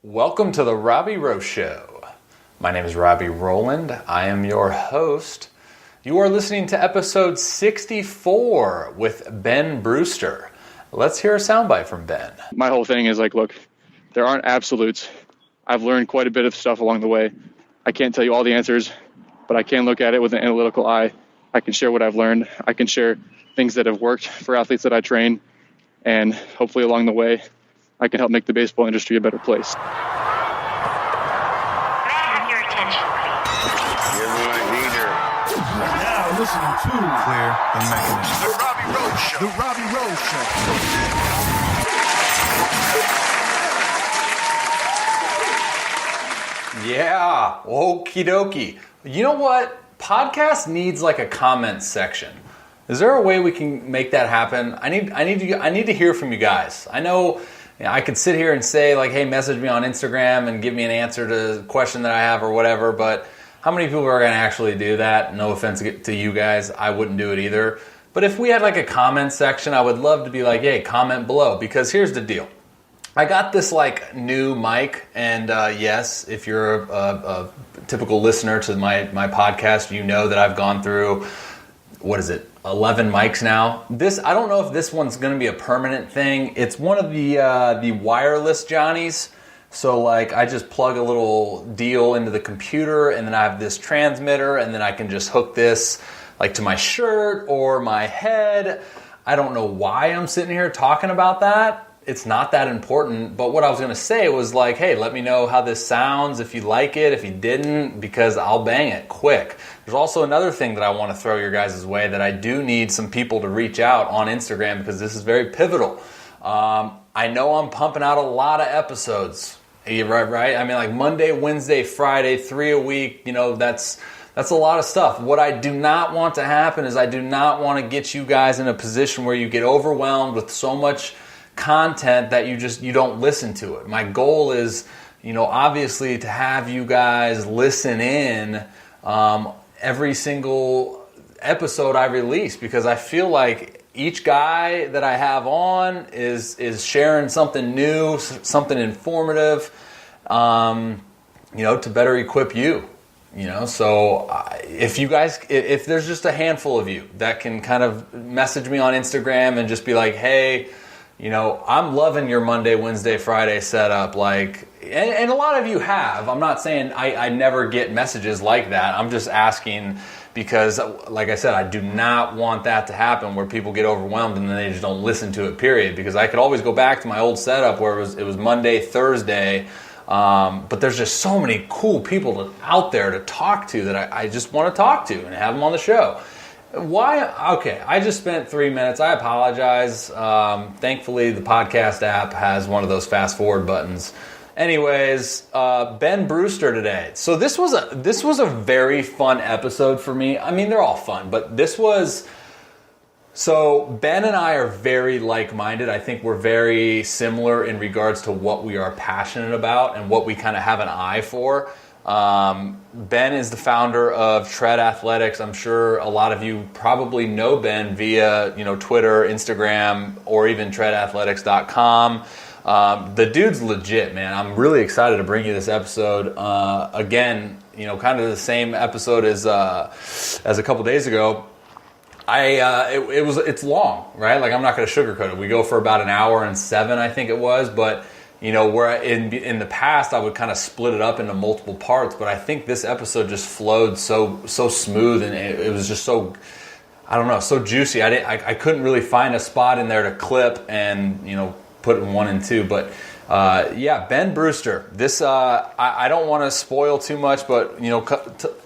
Welcome to the Robby Roast Show. My name is Robby Rowland. I am your host. You are listening to episode 64 with Ben Brewster. Let's hear a soundbite from Ben. My whole thing is like, look, there aren't absolutes. I've learned quite a bit of stuff along the way. I can't tell you all the answers, but I can look at it with an analytical eye. I can share what I've learned. I can share things that have worked for athletes that I train. And hopefully along the way, I can help make the baseball industry a better place. May I have your attention, please? You're my leader. Now listening to Clear the Mechanism. The Robby Roast Show. The Robby Roast Show. Yeah, okie dokie. You know what? Podcast needs like a comment section. Is there a way we can make that happen? I need to hear from you guys. I know, I could sit here and say like, hey, message me on Instagram and give me an answer to the question that I have or whatever, but how many people are going to actually do that? No offense to you guys, I wouldn't do it either. But if we had like a comment section, I would love to be like, hey, comment below, because here's the deal. I got this like new mic, and yes, if you're a typical listener to my podcast, you know that I've gone through, 11 mics now. I don't know if this one's going to be a permanent thing. It's one of the wireless Johnnies. So like I just plug a little deal into the computer, and then I have this transmitter, and then I can just hook this like to my shirt or my head. I don't know why I'm sitting here talking about that. It's not that important, but what I was going to say was like, hey, let me know how this sounds, if you like it, if you didn't, because I'll bang it quick. There's also another thing that I want to throw your guys' way, that I do need some people to reach out on Instagram, because this is very pivotal. I know I'm pumping out a lot of episodes, right? I mean, like Monday, Wednesday, Friday, 3 a week, that's a lot of stuff. What I do not want to happen is I do not want to get you guys in a position where you get overwhelmed with so much content that you don't listen to it. My goal is, obviously to have you guys listen in every single episode I release, because I feel like each guy that I have on is sharing something new, something informative, to better equip you. So if you guys, if there's just a handful of you that can kind of message me on Instagram and just be like, hey, I'm loving your Monday, Wednesday, Friday setup. Like, and a lot of you have. I'm not saying I never get messages like that. I'm just asking because, like I said, I do not want that to happen where people get overwhelmed and then they just don't listen to it, period. Because I could always go back to my old setup where it was Monday, Thursday. But there's just so many cool people out there to talk to that I just want to talk to and have them on the show. Why? Okay, I just spent 3 minutes. I apologize. Thankfully, the podcast app has one of those fast forward buttons. Anyways, Ben Brewster today. So this was a very fun episode for me. I mean, they're all fun, but this was. So Ben and I are very like-minded. I think we're very similar in regards to what we are passionate about and what we kind of have an eye for. Ben is the founder of Tread Athletics. I'm sure a lot of you probably know Ben via, Twitter, Instagram, or even treadathletics.com. The dude's legit, man. I'm really excited to bring you this episode. Again, kind of the same episode as a couple days ago. It's long, right? Like, I'm not going to sugarcoat it. We go for about an hour and 7, I think it was, but where in the past I would kind of split it up into multiple parts, but I think this episode just flowed so smooth, and it was just so, I don't know, so juicy. I couldn't really find a spot in there to clip and put in 1 and 2, but Ben Brewster. This I don't want to spoil too much, but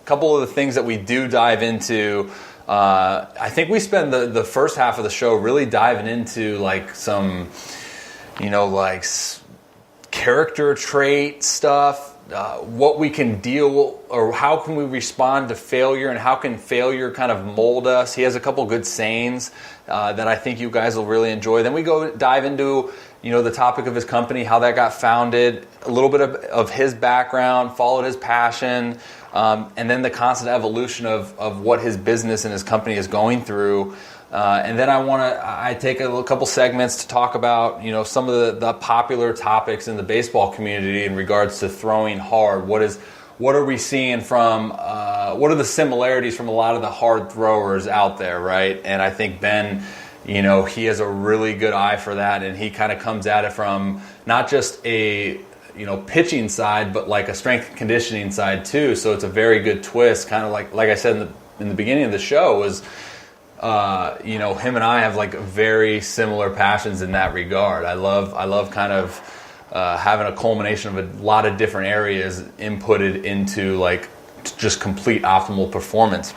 couple of the things that we do dive into. I think we spend the first half of the show really diving into like some, character trait stuff, what we can deal, or how can we respond to failure, and how can failure kind of mold us. He has a couple good sayings that I think you guys will really enjoy. Then we dive into the topic of his company, how that got founded, a little bit of his background, followed his passion, and then the constant evolution of what his business and his company is going through. And then I take a couple segments to talk about, some of the popular topics in the baseball community in regards to throwing hard. What are we seeing from, what are the similarities from a lot of the hard throwers out there, right? And I think Ben, he has a really good eye for that, and he kind of comes at it from not just a, pitching side, but like a strength and conditioning side too. So it's a very good twist, kind of like I said in the beginning of the show was, him and I have like very similar passions in that regard. I love kind of having a culmination of a lot of different areas inputted into like just complete optimal performance.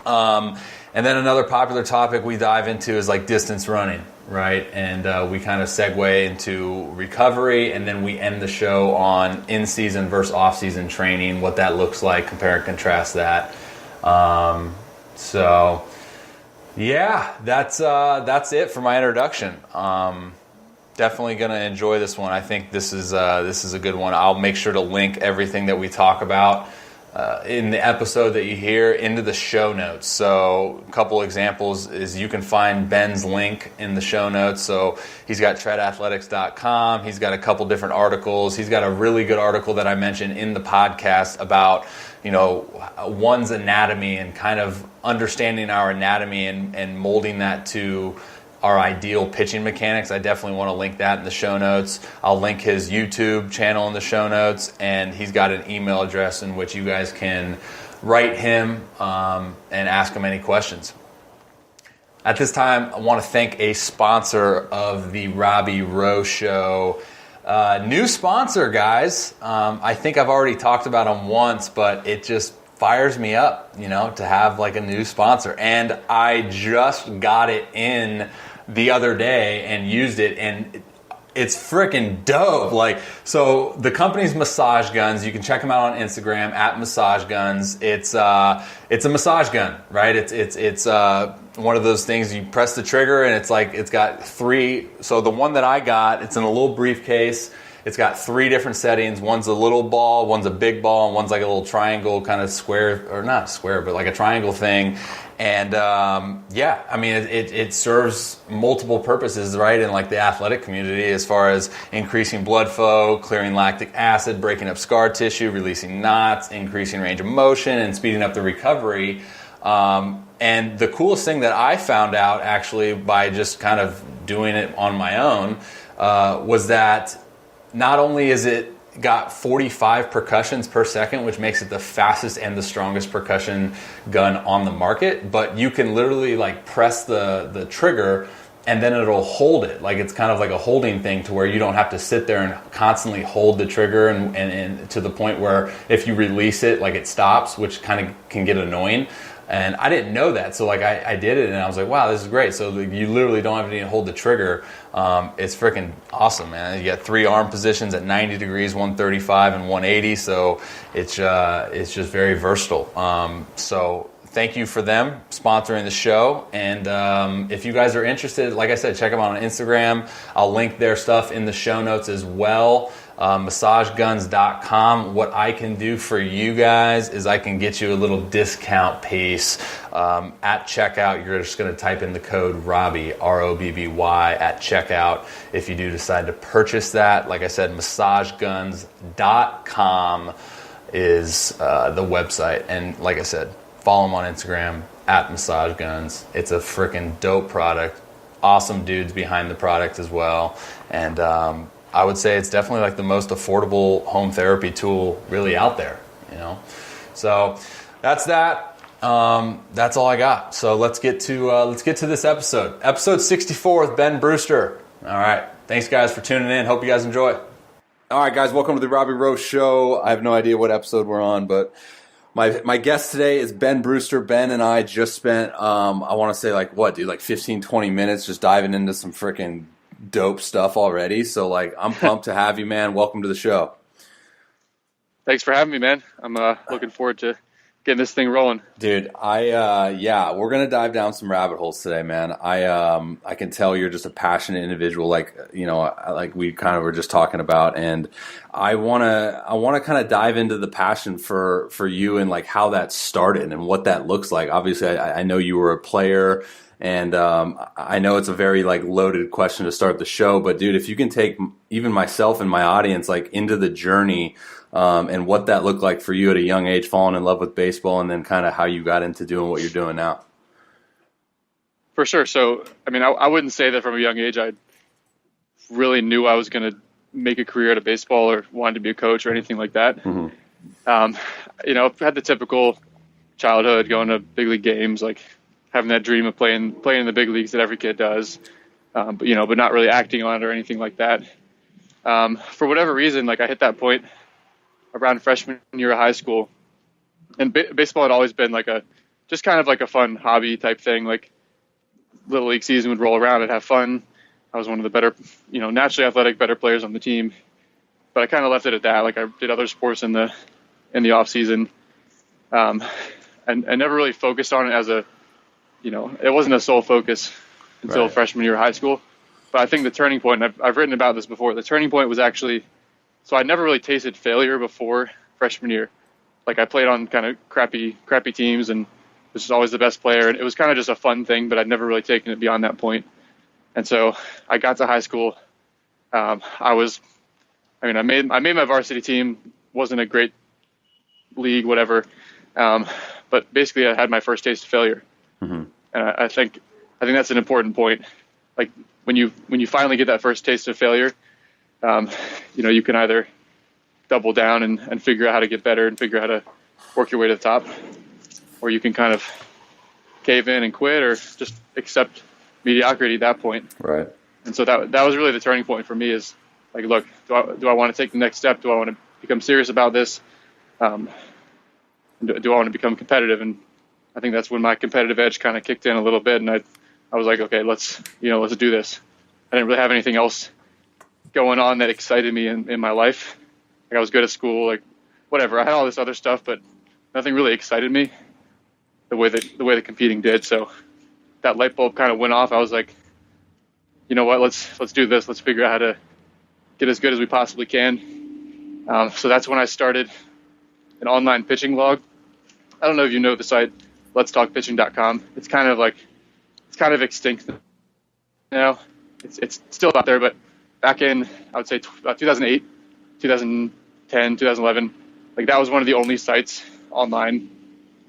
And then another popular topic we dive into is like distance running, right? And we kind of segue into recovery, and then we end the show on in-season versus off-season training, what that looks like, compare and contrast that. So yeah, that's it for my introduction. Definitely going to enjoy this one. I think this is a good one. I'll make sure to link everything that we talk about in the episode that you hear into the show notes. So a couple examples is you can find Ben's link in the show notes. So he's got treadathletics.com. He's got a couple different articles. He's got a really good article that I mentioned in the podcast about, one's anatomy and kind of understanding our anatomy and molding that to our ideal pitching mechanics. I definitely want to link that in the show notes. I'll link his YouTube channel in the show notes, and he's got an email address in which you guys can write him and ask him any questions. At this time, I want to thank a sponsor of the Robby Rowe Show. New sponsor, guys. I think I've already talked about him once, but it just fires me up, to have like a new sponsor. And I just got it in the other day and used it, and it's freaking dope. Like, so the company's Massage Guns. You can check them out on Instagram at Massage Guns. It's a massage gun, right? It's one of those things you press the trigger and it's got three. So the one that I got, it's in a little briefcase. It's got three different settings. One's a little ball, one's a big ball, and one's like a little triangle kind of square, or not square, but like a triangle thing. And it serves multiple purposes, right, in like the athletic community as far as increasing blood flow, clearing lactic acid, breaking up scar tissue, releasing knots, increasing range of motion, and speeding up the recovery. And the coolest thing that I found out actually by just kind of doing it on my own was that not only is it got 45 percussions per second, which makes it the fastest and the strongest percussion gun on the market, but you can literally like press the trigger and then it'll hold it. Like it's kind of like a holding thing to where you don't have to sit there and constantly hold the trigger and to the point where if you release it, like it stops, which kind of can get annoying. And I didn't know that, so like I did it, and I was like, "Wow, this is great!" So you literally don't have to even hold the trigger. It's freaking awesome, man. You got 3 arm positions at 90 degrees, 135, and 180. So it's just very versatile. So thank you for them sponsoring the show. And if you guys are interested, like I said, check them out on Instagram. I'll link their stuff in the show notes as well. massageguns.com. What I can do for you guys is I can get you a little discount piece at checkout. You're just going to type in the code Robby, ROBBY, at checkout if you do decide to purchase that. Like I said, massageguns.com is the website. And like I said, follow them on Instagram at massageguns. It's a freaking dope product. Awesome dudes behind the product as well. And I would say it's definitely like the most affordable home therapy tool really out there, So that's that. That's all I got. So let's get to this episode. Episode 64 with Ben Brewster. All right. Thanks guys for tuning in. Hope you guys enjoy. All right, guys. Welcome to the Robby Rowe Show. I have no idea what episode we're on, but my guest today is Ben Brewster. Ben and I just spent, I want to say like 15, 20 minutes just diving into some freaking dope stuff already. So like, I'm pumped to have you, man. Welcome to the show. Thanks for having me, man. I'm looking forward to getting this thing rolling. Dude, we're going to dive down some rabbit holes today, man. I can tell you're just a passionate individual, like we kind of were just talking about, and I want to kind of dive into the passion for you and like how that started and what that looks like. Obviously, I know you were a player And I know it's a very like loaded question to start the show, but dude, if you can take even myself and my audience like into the journey and what that looked like for you at a young age, falling in love with baseball, and then kind of how you got into doing what you're doing now. For sure. So, I mean, I wouldn't say that from a young age I really knew I was going to make a career out of baseball or wanted to be a coach or anything like that. You know, I've had the typical childhood, going to big league games, like having that dream of playing in the big leagues that every kid does, but not really acting on it or anything like that. For whatever reason, like I hit that point around freshman year of high school, and baseball had always been like just kind of like a fun hobby type thing. Like little league season would roll around, I'd have fun. I was one of the better, naturally athletic, better players on the team, but I kind of left it at that. Like I did other sports in the off season, and never really focused on it as it wasn't a sole focus until freshman year of high school. But I think the turning point, and I've written about this before, the turning point was actually, so I never really tasted failure before freshman year. Like I played on kind of crappy teams and was always the best player. And it was kind of just a fun thing, but I'd never really taken it beyond that point. And so I got to high school. I made my varsity team. Wasn't a great league, whatever. But basically I had my first taste of failure. And I think that's an important point. Like when you finally get that first taste of failure, you can either double down and figure out how to get better and figure out how to work your way to the top, or you can kind of cave in and quit or just accept mediocrity at that point. Right. And so that was really the turning point for me, is like, look, do I want to take the next step? Do I want to become serious about this? Do I want to become competitive? And I think that's when my competitive edge kind of kicked in a little bit. And I was like, okay, let's do this. I didn't really have anything else going on that excited me in my life. Like I was good at school, like whatever. I had all this other stuff, but nothing really excited me the way the competing did. So that light bulb kind of went off. I was like, you know what, let's do this. Let's figure out how to get as good as we possibly can. So that's when I started an online pitching log. I don't know if you know the site, letstalkpitching.com. It's kind of extinct now. It's still out there, but back in, I would say 2008, 2010, 2011, like that was one of the only sites online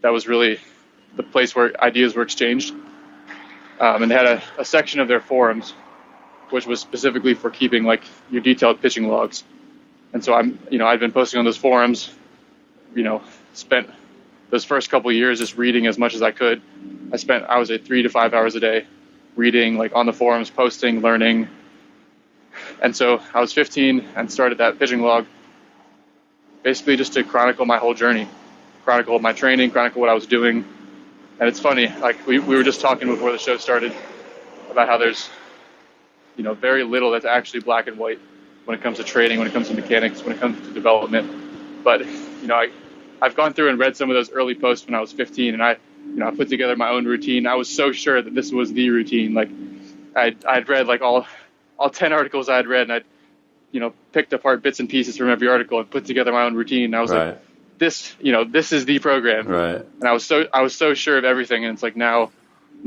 that was really the place where ideas were exchanged. And they had a section of their forums which was specifically for keeping like your detailed pitching logs. And so I'd been posting on those forums, spent those first couple of years just reading as much as I could. I was at 3 to 5 hours a day reading, like on the forums, posting, learning. And so I was 15 and started that pitching log basically just to chronicle my whole journey, chronicle my training, chronicle what I was doing. And it's funny, like we were just talking before the show started about how there's, very little that's actually black and white when it comes to training, when it comes to mechanics, when it comes to development. But, I've gone through and read some of those early posts when I was 15, and I put together my own routine. I was so sure that this was the routine. Like I'd read like all 10 articles I'd read, and I'd, picked apart bits and pieces from every article and put together my own routine. And I was like, this is the program. Right. And I was so sure of everything. And it's like, now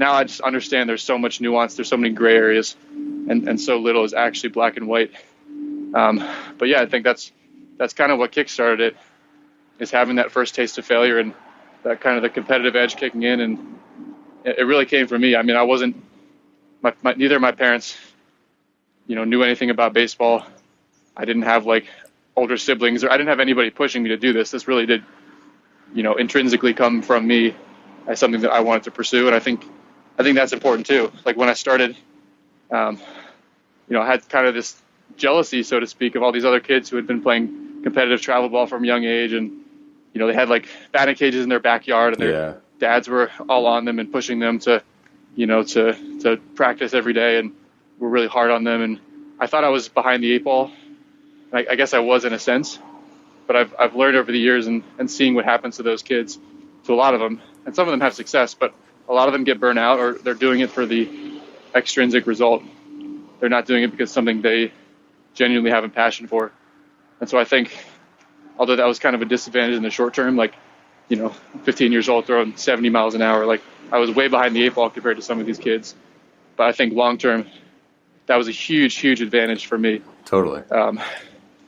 I just understand there's so much nuance. There's so many gray areas, and so little is actually black and white. But yeah, I think that's kind of what kickstarted it, is having that first taste of failure and that kind of the competitive edge kicking in. And it really came from me. I mean, I wasn't, neither of my parents, knew anything about baseball. I didn't have like older siblings, or I didn't have anybody pushing me to do this. This really did, intrinsically come from me as something that I wanted to pursue. And I think that's important too. Like when I started, I had kind of this jealousy, so to speak, of all these other kids who had been playing competitive travel ball from a young age. And, they had like batting cages in their backyard, and their dads were all on them and pushing them to practice every day, and were really hard on them. And I thought I was behind the eight ball. I guess I was in a sense, but I've learned over the years and seeing what happens to those kids, to a lot of them, and some of them have success, but a lot of them get burnt out, or they're doing it for the extrinsic result. They're not doing it because something they genuinely have a passion for. And so I think, although that was kind of a disadvantage in the short term, like 15 years old throwing 70 miles an hour. Like, I was way behind the eight ball compared to some of these kids. But I think long term, that was a huge, huge advantage for me. Totally.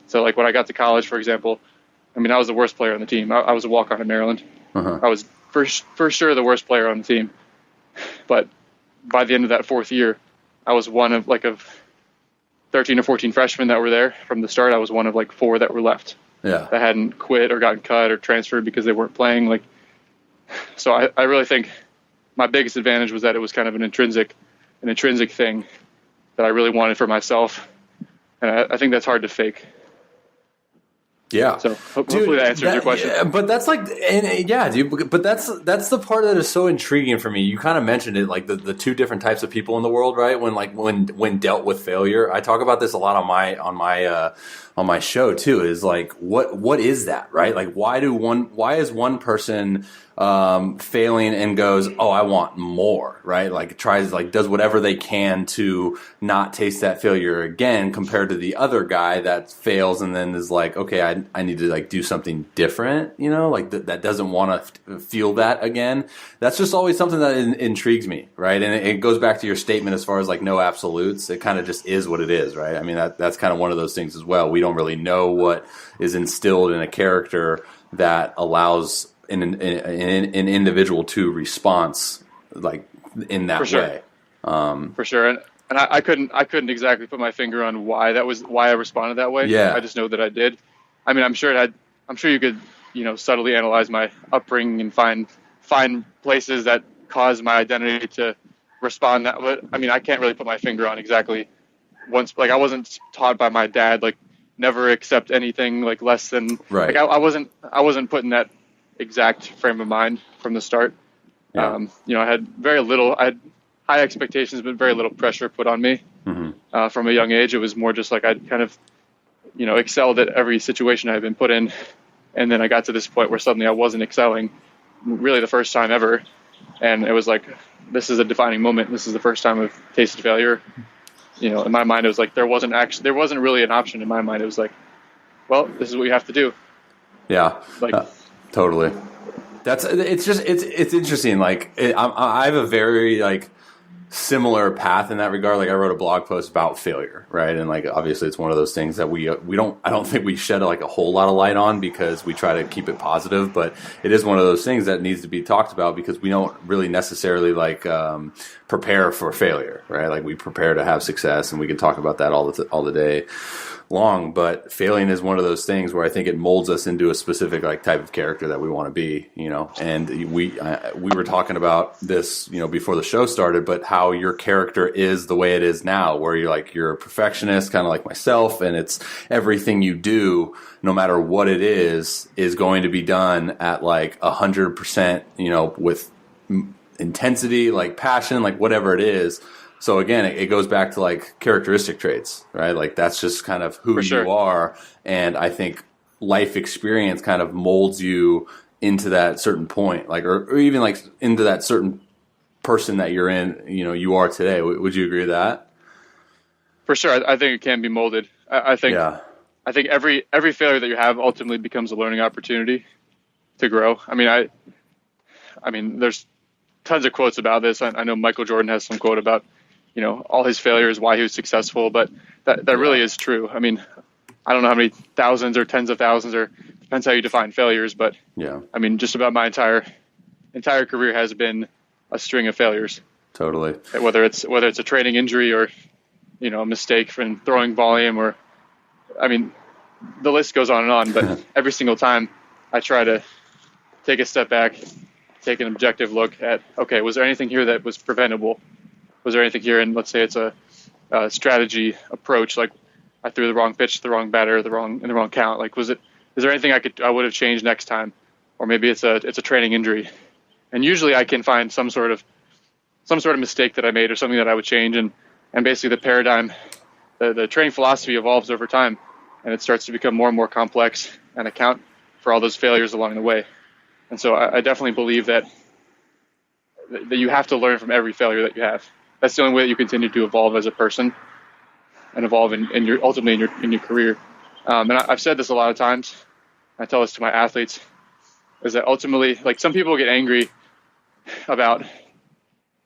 So like when I got to college, for example, I mean, I was the worst player on the team. I was a walk-on at Maryland. I was for sure the worst player on the team. But by the end of that fourth year, I was one of 13 or 14 freshmen that were there from the start. I was one of 4 that were left. Yeah. That hadn't quit or gotten cut or transferred because they weren't playing. So I really think my biggest advantage was that it was kind of an intrinsic thing that I really wanted for myself. And I think that's hard to fake. Yeah. So hopefully that answers your question. Yeah, but that's dude. But that's the part that is so intriguing for me. You kind of mentioned it, the two different types of people in the world, right? When dealt with failure, I talk about this a lot on my show too. Is what is that, right? Why is one person failing and goes, oh, I want more, right? Does whatever they can to not taste that failure again, compared to the other guy that fails and then is okay, I need to do something different, that doesn't want to feel that again. That's just always something that intrigues me, right? And it goes back to your statement as far as no absolutes. It kind of just is what it is, right? I mean, that's kind of one of those things as well. We don't really know what is instilled in a character that allows an individual to response in that way. For sure. And I couldn't exactly put my finger on why I responded that way. Yeah. I just know that I did. I mean, I'm sure you could, subtly analyze my upbringing and find places that caused my identity to respond that way. I mean, I can't really put my finger on exactly I wasn't taught by my dad, never accept anything less than, right. I wasn't put in that exact frame of mind from the start. Yeah. I had I had high expectations, but very little pressure put on me. From a young age. It was more just I'd kind of, excelled at every situation I had been put in. And then I got to this point where suddenly I wasn't excelling, really the first time ever. And it was this is a defining moment. This is the first time I've tasted failure. In my mind, it was there wasn't really an option in my mind. It was well, this is what you have to do. Yeah. Totally. It's interesting. I have a very similar path in that regard. I wrote a blog post about failure, right? And obviously it's one of those things that I don't think we shed a whole lot of light on because we try to keep it positive, but it is one of those things that needs to be talked about because we don't really necessarily prepare for failure, right? We prepare to have success, and we can talk about that all the day long, but failing is one of those things where I think it molds us into a specific type of character that we want to be, and we were talking about this, before the show started, but how your character is the way it is now, where you're a perfectionist, kind of like myself, and it's everything you do, no matter what it is going to be done at 100%, with intensity, passion, whatever it is. So again, it goes back to characteristic traits, right? That's just kind of who you are. And I think life experience kind of molds you into that certain point, or even into that certain person that you're in, you are today. Would you agree with that? For sure. I think it can be molded. I think every failure that you have ultimately becomes a learning opportunity to grow. I mean, there's tons of quotes about this. I know Michael Jordan has some quote about, all his failures, why he was successful, but that really is true. I mean, I don't know how many thousands or tens of thousands, or depends how you define failures, but yeah, I mean, just about my entire career has been a string of failures. Totally. Whether it's a training injury or, a mistake from throwing volume, or, I mean, the list goes on and on, but every single time I try to take a step back, take an objective look at, okay, was there anything here that was preventable? Was there anything here, and let's say it's a strategy approach, I threw the wrong pitch to the wrong batter, in the wrong count. Is there anything I would have changed next time? Or maybe it's a training injury. And usually I can find some sort of mistake that I made or something that I would change. And basically the paradigm, the training philosophy evolves over time, and it starts to become more and more complex and account for all those failures along the way. And so I definitely believe that you have to learn from every failure that you have. That's the only way that you continue to evolve as a person and evolve ultimately in your career. And I've said this a lot of times. I tell this to my athletes. is that ultimately, like, some people get angry about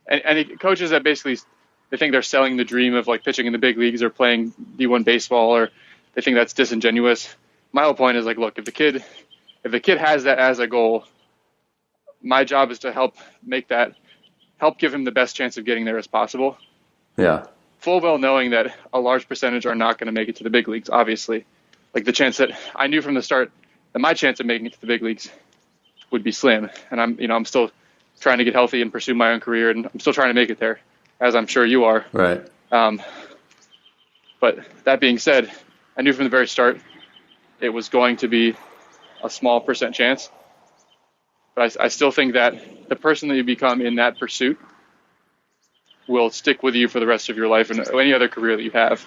and coaches that basically they think they're selling the dream of like pitching in the big leagues or playing D1 baseball, or they think that's disingenuous. My whole point is like, look, if the kid has that as a goal, my job is to help give him the best chance of getting there as possible. Yeah. Full well knowing that a large percentage are not going to make it to the big leagues, obviously. Like the chance that I knew from the start that my chance of making it to the big leagues would be slim. And I'm still trying to get healthy and pursue my own career, and I'm still trying to make it there, as I'm sure you are. Right. But that being said, I knew from the very start it was going to be a small percent chance. But I still think that the person that you become in that pursuit will stick with you for the rest of your life and any other career that you have.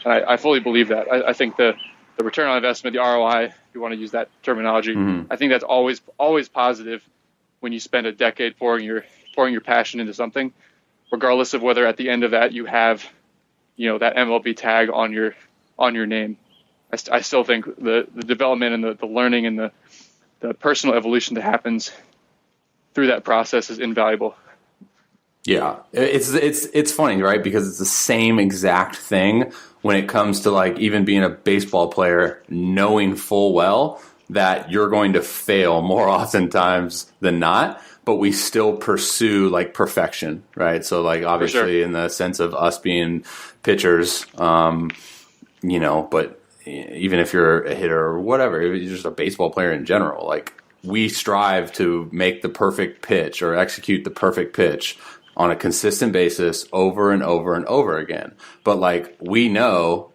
And I fully believe that. I think the return on investment, the ROI, if you want to use that terminology, I think that's always positive when you spend a decade pouring your passion into something, regardless of whether at the end of that you have, that MLB tag on your name. I still think the development and the learning and the personal evolution that happens through that process is invaluable. Yeah, it's funny, right? Because it's the same exact thing when it comes to like even being a baseball player, knowing full well that you're going to fail more oftentimes than not, but we still pursue like perfection, right? So like obviously in the sense of us being pitchers, but even if you're a hitter or whatever, you're just a baseball player in general, like we strive to make the perfect pitch or execute the perfect pitch on a consistent basis over and over and over again. But like we know,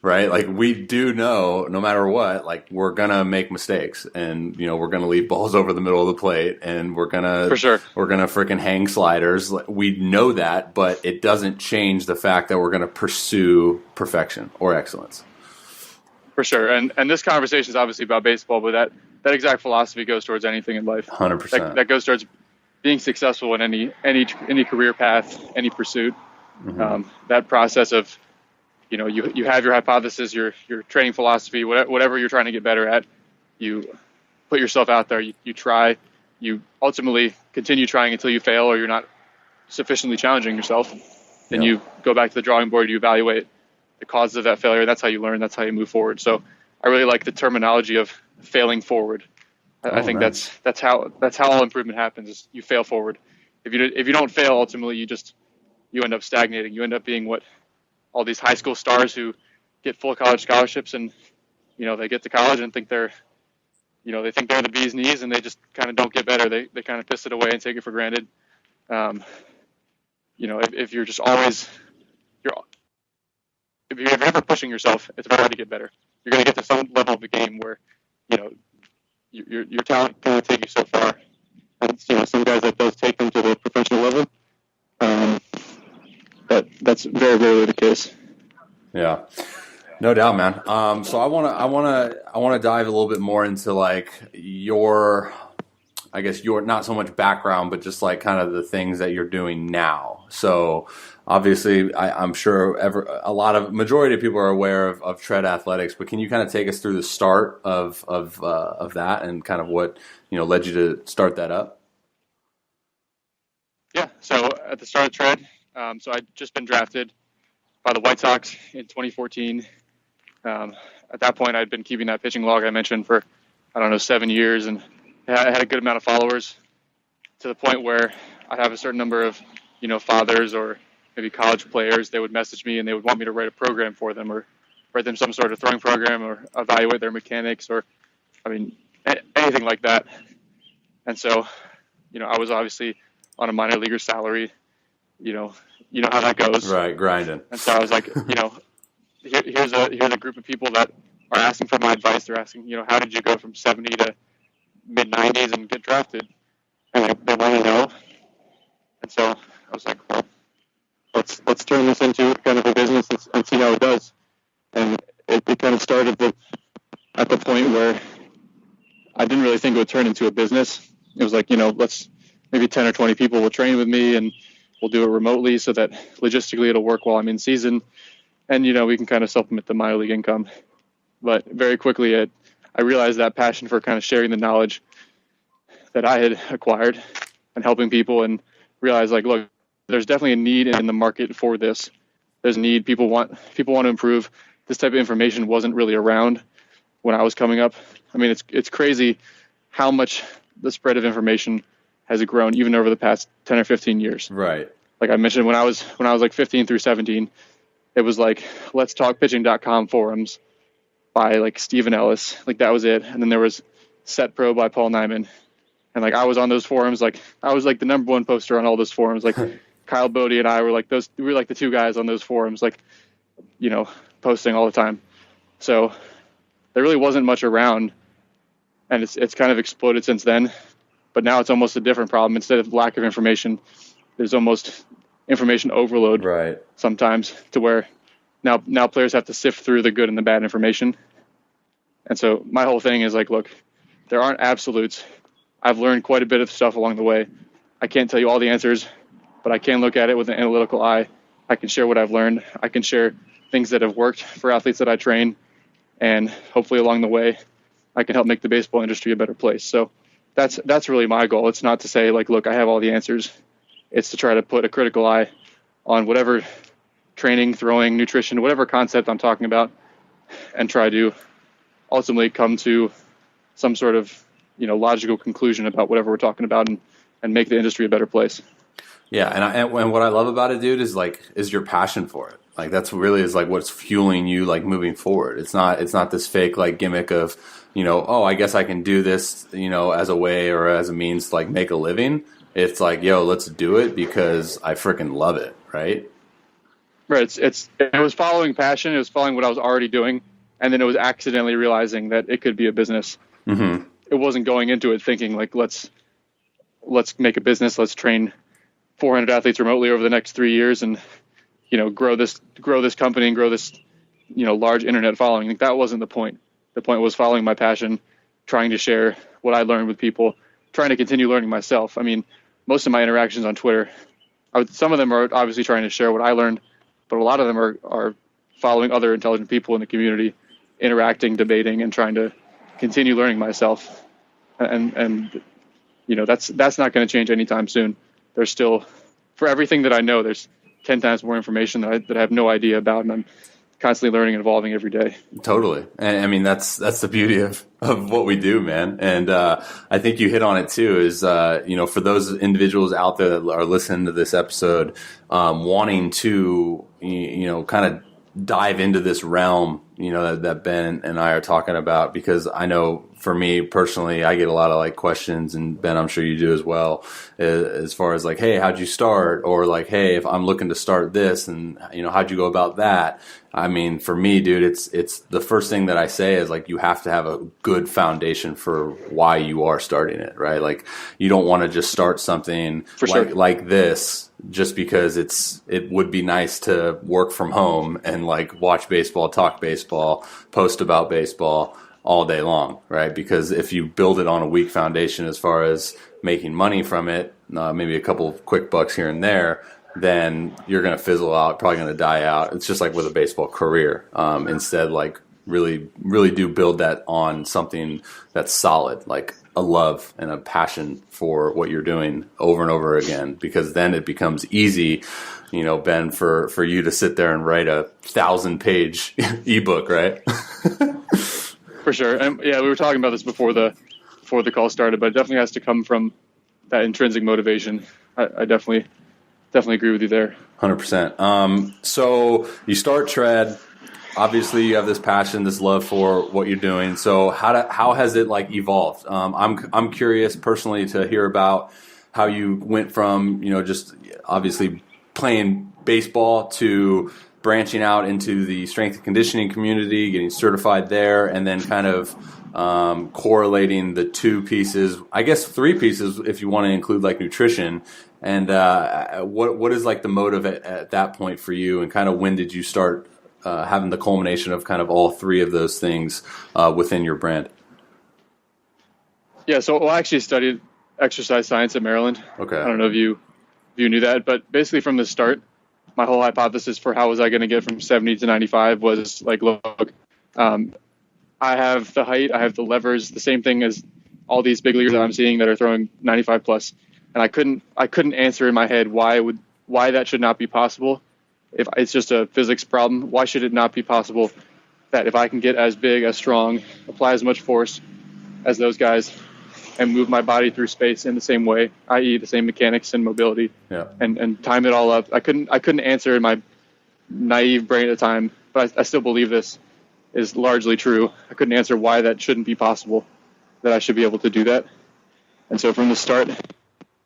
right? Like we do know no matter what, like we're going to make mistakes and, we're going to leave balls over the middle of the plate and we're going to freaking hang sliders. We know that, but it doesn't change the fact that we're going to pursue perfection or excellence. For sure. And this conversation is obviously about baseball, but that exact philosophy goes towards anything in life. 100%. That goes towards being successful in any career path, any pursuit. That process of, you have your hypothesis, your training philosophy, whatever you're trying to get better at, you put yourself out there, you try, you ultimately continue trying until you fail or you're not sufficiently challenging yourself. Then you go back to the drawing board, you evaluate the causes of that failure. That's how you learn. That's how you move forward. So I really like the terminology of failing forward. I think nice. that's how all improvement happens. Is you fail forward. If you don't fail, ultimately you end up stagnating. You end up being what all these high school stars who get full college scholarships and they get to college and think they're the bee's knees and they just kind of don't get better. They kind of piss it away and take it for granted. If you're just always if you're ever pushing yourself, it's very hard to get better. You're going to get to some level of the game where your talent can only take you so far. And some guys that does take them to the professional level. But that's very rarely the case. Yeah, no doubt, man. So I want to dive a little bit more into like your not so much background, but just like kind of the things that you're doing now. So obviously, I'm sure majority of people are aware of Tread Athletics, but can you kind of take us through the start of that and kind of what led you to start that up? Yeah. So at the start of Tread, so I'd just been drafted by the White Sox in 2014. At that point, I'd been keeping that pitching log I mentioned for 7 years, and I had a good amount of followers to the point where I'd have a certain number of fathers or maybe college players. They would message me and they would want me to write a program for them or write them some sort of throwing program or evaluate their mechanics or anything like that. And so I was obviously on a minor leaguer salary. You know how that goes. Right, grinding. And so I was like, here's a group of people that are asking for my advice. They're asking, how did you go from 70 to mid 90s and get drafted? And they want to know. And so I was like, well, let's turn this into kind of a business and see how it does. And it kind of started at the point where I didn't really think it would turn into a business. It was like, let's maybe 10 or 20 people will train with me and we'll do it remotely so that logistically it'll work while I'm in season. And, we can kind of supplement the minor league income. But very quickly, I realized that passion for kind of sharing the knowledge that I had acquired and helping people, and realize like, look, there's definitely a need in the market for this. There's a need. People want to improve. This type of information wasn't really around when I was coming up. I mean, it's crazy how much the spread of information has grown even over the past 10 or 15 years. Right. Like I mentioned, when I was like 15 through 17, it was like letstalkpitching.com forums by like Stephen Ellis. Like that was it. And then there was Set Pro by Paul Nyman. And like I was on those forums, like I was like the number one poster on all those forums. Like Kyle Bodie and I were like we were like the two guys on those forums, like, you know, posting all the time. So there really wasn't much around, and it's kind of exploded since then. But now it's almost a different problem. Instead of lack of information, there's almost information overload. Right. Sometimes, to where now players have to sift through the good and the bad information. And so my whole thing is like, look, there aren't absolutes. I've learned quite a bit of stuff along the way. I can't tell you all the answers, but I can look at it with an analytical eye. I can share what I've learned. I can share things that have worked for athletes that I train, and hopefully along the way, I can help make the baseball industry a better place. So that's really my goal. It's not to say like, look, I have all the answers. It's to try to put a critical eye on whatever training, throwing, nutrition, whatever concept I'm talking about, and try to ultimately come to some sort of, you know, logical conclusion about whatever we're talking about, and make the industry a better place. Yeah, and what I love about it, dude, is your passion for it. Like that's really is like what's fueling you, like moving forward. It's not this fake like gimmick of, you know, oh, I guess I can do this, you know, as a way or as a means to like make a living. It's like, yo, let's do it because I freaking love it, right? Right. It was following passion. It was following what I was already doing, and then it was accidentally realizing that it could be a business. Mm-hmm. It wasn't going into it thinking like, let's make a business. Let's train 400 athletes remotely over the next 3 years, and, you know, grow this company and grow this, you know, large internet following. Like, that wasn't the point. The point was following my passion, trying to share what I learned with people, trying to continue learning myself. I mean, most of my interactions on Twitter, some of them are obviously trying to share what I learned, but a lot of them are following other intelligent people in the community, interacting, debating, and trying to continue learning myself. And you know, that's not going to change anytime soon. There's still, for everything that I know, there's 10 times more information that I have no idea about, and I'm constantly learning and evolving every day. Totally. And I mean, that's the beauty of what we do, man. And I think you hit on it too, is, you know, for those individuals out there that are listening to this episode, wanting to, you know, kind of dive into this realm, you know, that Ben and I are talking about, because I know for me personally, I get a lot of like questions, and Ben, I'm sure you do as well, as far as like, hey, how'd you start? Or like, hey, if I'm looking to start this, and, you know, how'd you go about that? I mean, for me, dude, it's the first thing that I say is like, you have to have a good foundation for why you are starting it, right? Like, you don't want to just start something like this just because it would be nice to work from home and like watch baseball, talk baseball, post about baseball all day long, right? Because if you build it on a weak foundation as far as making money from it, maybe a couple of quick bucks here and there, then you're going to fizzle out, probably going to die out. It's just like with a baseball career. Instead, like really, really do build that on something that's solid, like a love and a passion for what you're doing over and over again, because then it becomes easy, you know, Ben, for you to sit there and write a 1,000-page ebook, right? For sure. And yeah, we were talking about this before the call started, but it definitely has to come from that intrinsic motivation. I definitely agree with you there. 100%. So you start Tread. Obviously, you have this passion, this love for what you're doing. So how has it like evolved? I'm curious personally to hear about how you went from, you know, just obviously playing baseball to branching out into the strength and conditioning community, getting certified there, and then kind of correlating the two pieces, I guess 3 pieces if you want to include like nutrition. And what is like the motive at that point for you, and kind of when did you start having the culmination of kind of all 3 of those things within your brand? Yeah, so I actually studied exercise science at Maryland. Okay. I don't know if you knew that, but basically from the start, my whole hypothesis for how was I going to get from 70 to 95 was like, look, I have the height, I have the levers, the same thing as all these big leaguers that I'm seeing that are throwing 95 plus, and I couldn't answer in my head why that should not be possible. If it's just a physics problem, why should it not be possible that if I can get as big, as strong, apply as much force as those guys, and move my body through space in the same way, i.e. the same mechanics and mobility, and time it all up. I couldn't answer in my naive brain at the time, but I still believe this is largely true. I couldn't answer why that shouldn't be possible, that I should be able to do that. And so from the start,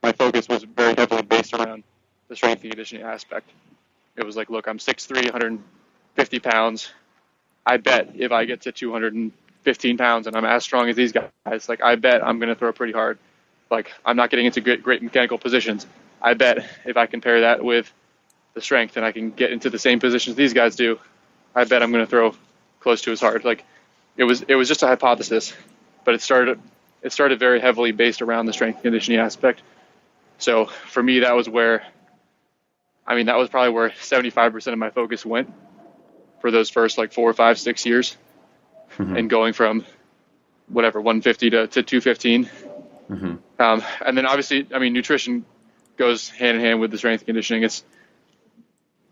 my focus was very heavily based around the strength and conditioning aspect. It was like, look, I'm 6'3", 150 pounds. I bet if I get to 215 pounds and I'm as strong as these guys, like, I bet I'm going to throw pretty hard. Like, I'm not getting into great mechanical positions. I bet if I can pair that with the strength and I can get into the same positions these guys do, I bet I'm going to throw close to as hard. Like, it was just a hypothesis, but it started very heavily based around the strength and conditioning aspect. So for me, that was probably where 75% of my focus went for those first like 4, 5, 6 years, and going from whatever 150 to 215. And then obviously, I mean, nutrition goes hand in hand with the strength and conditioning. It's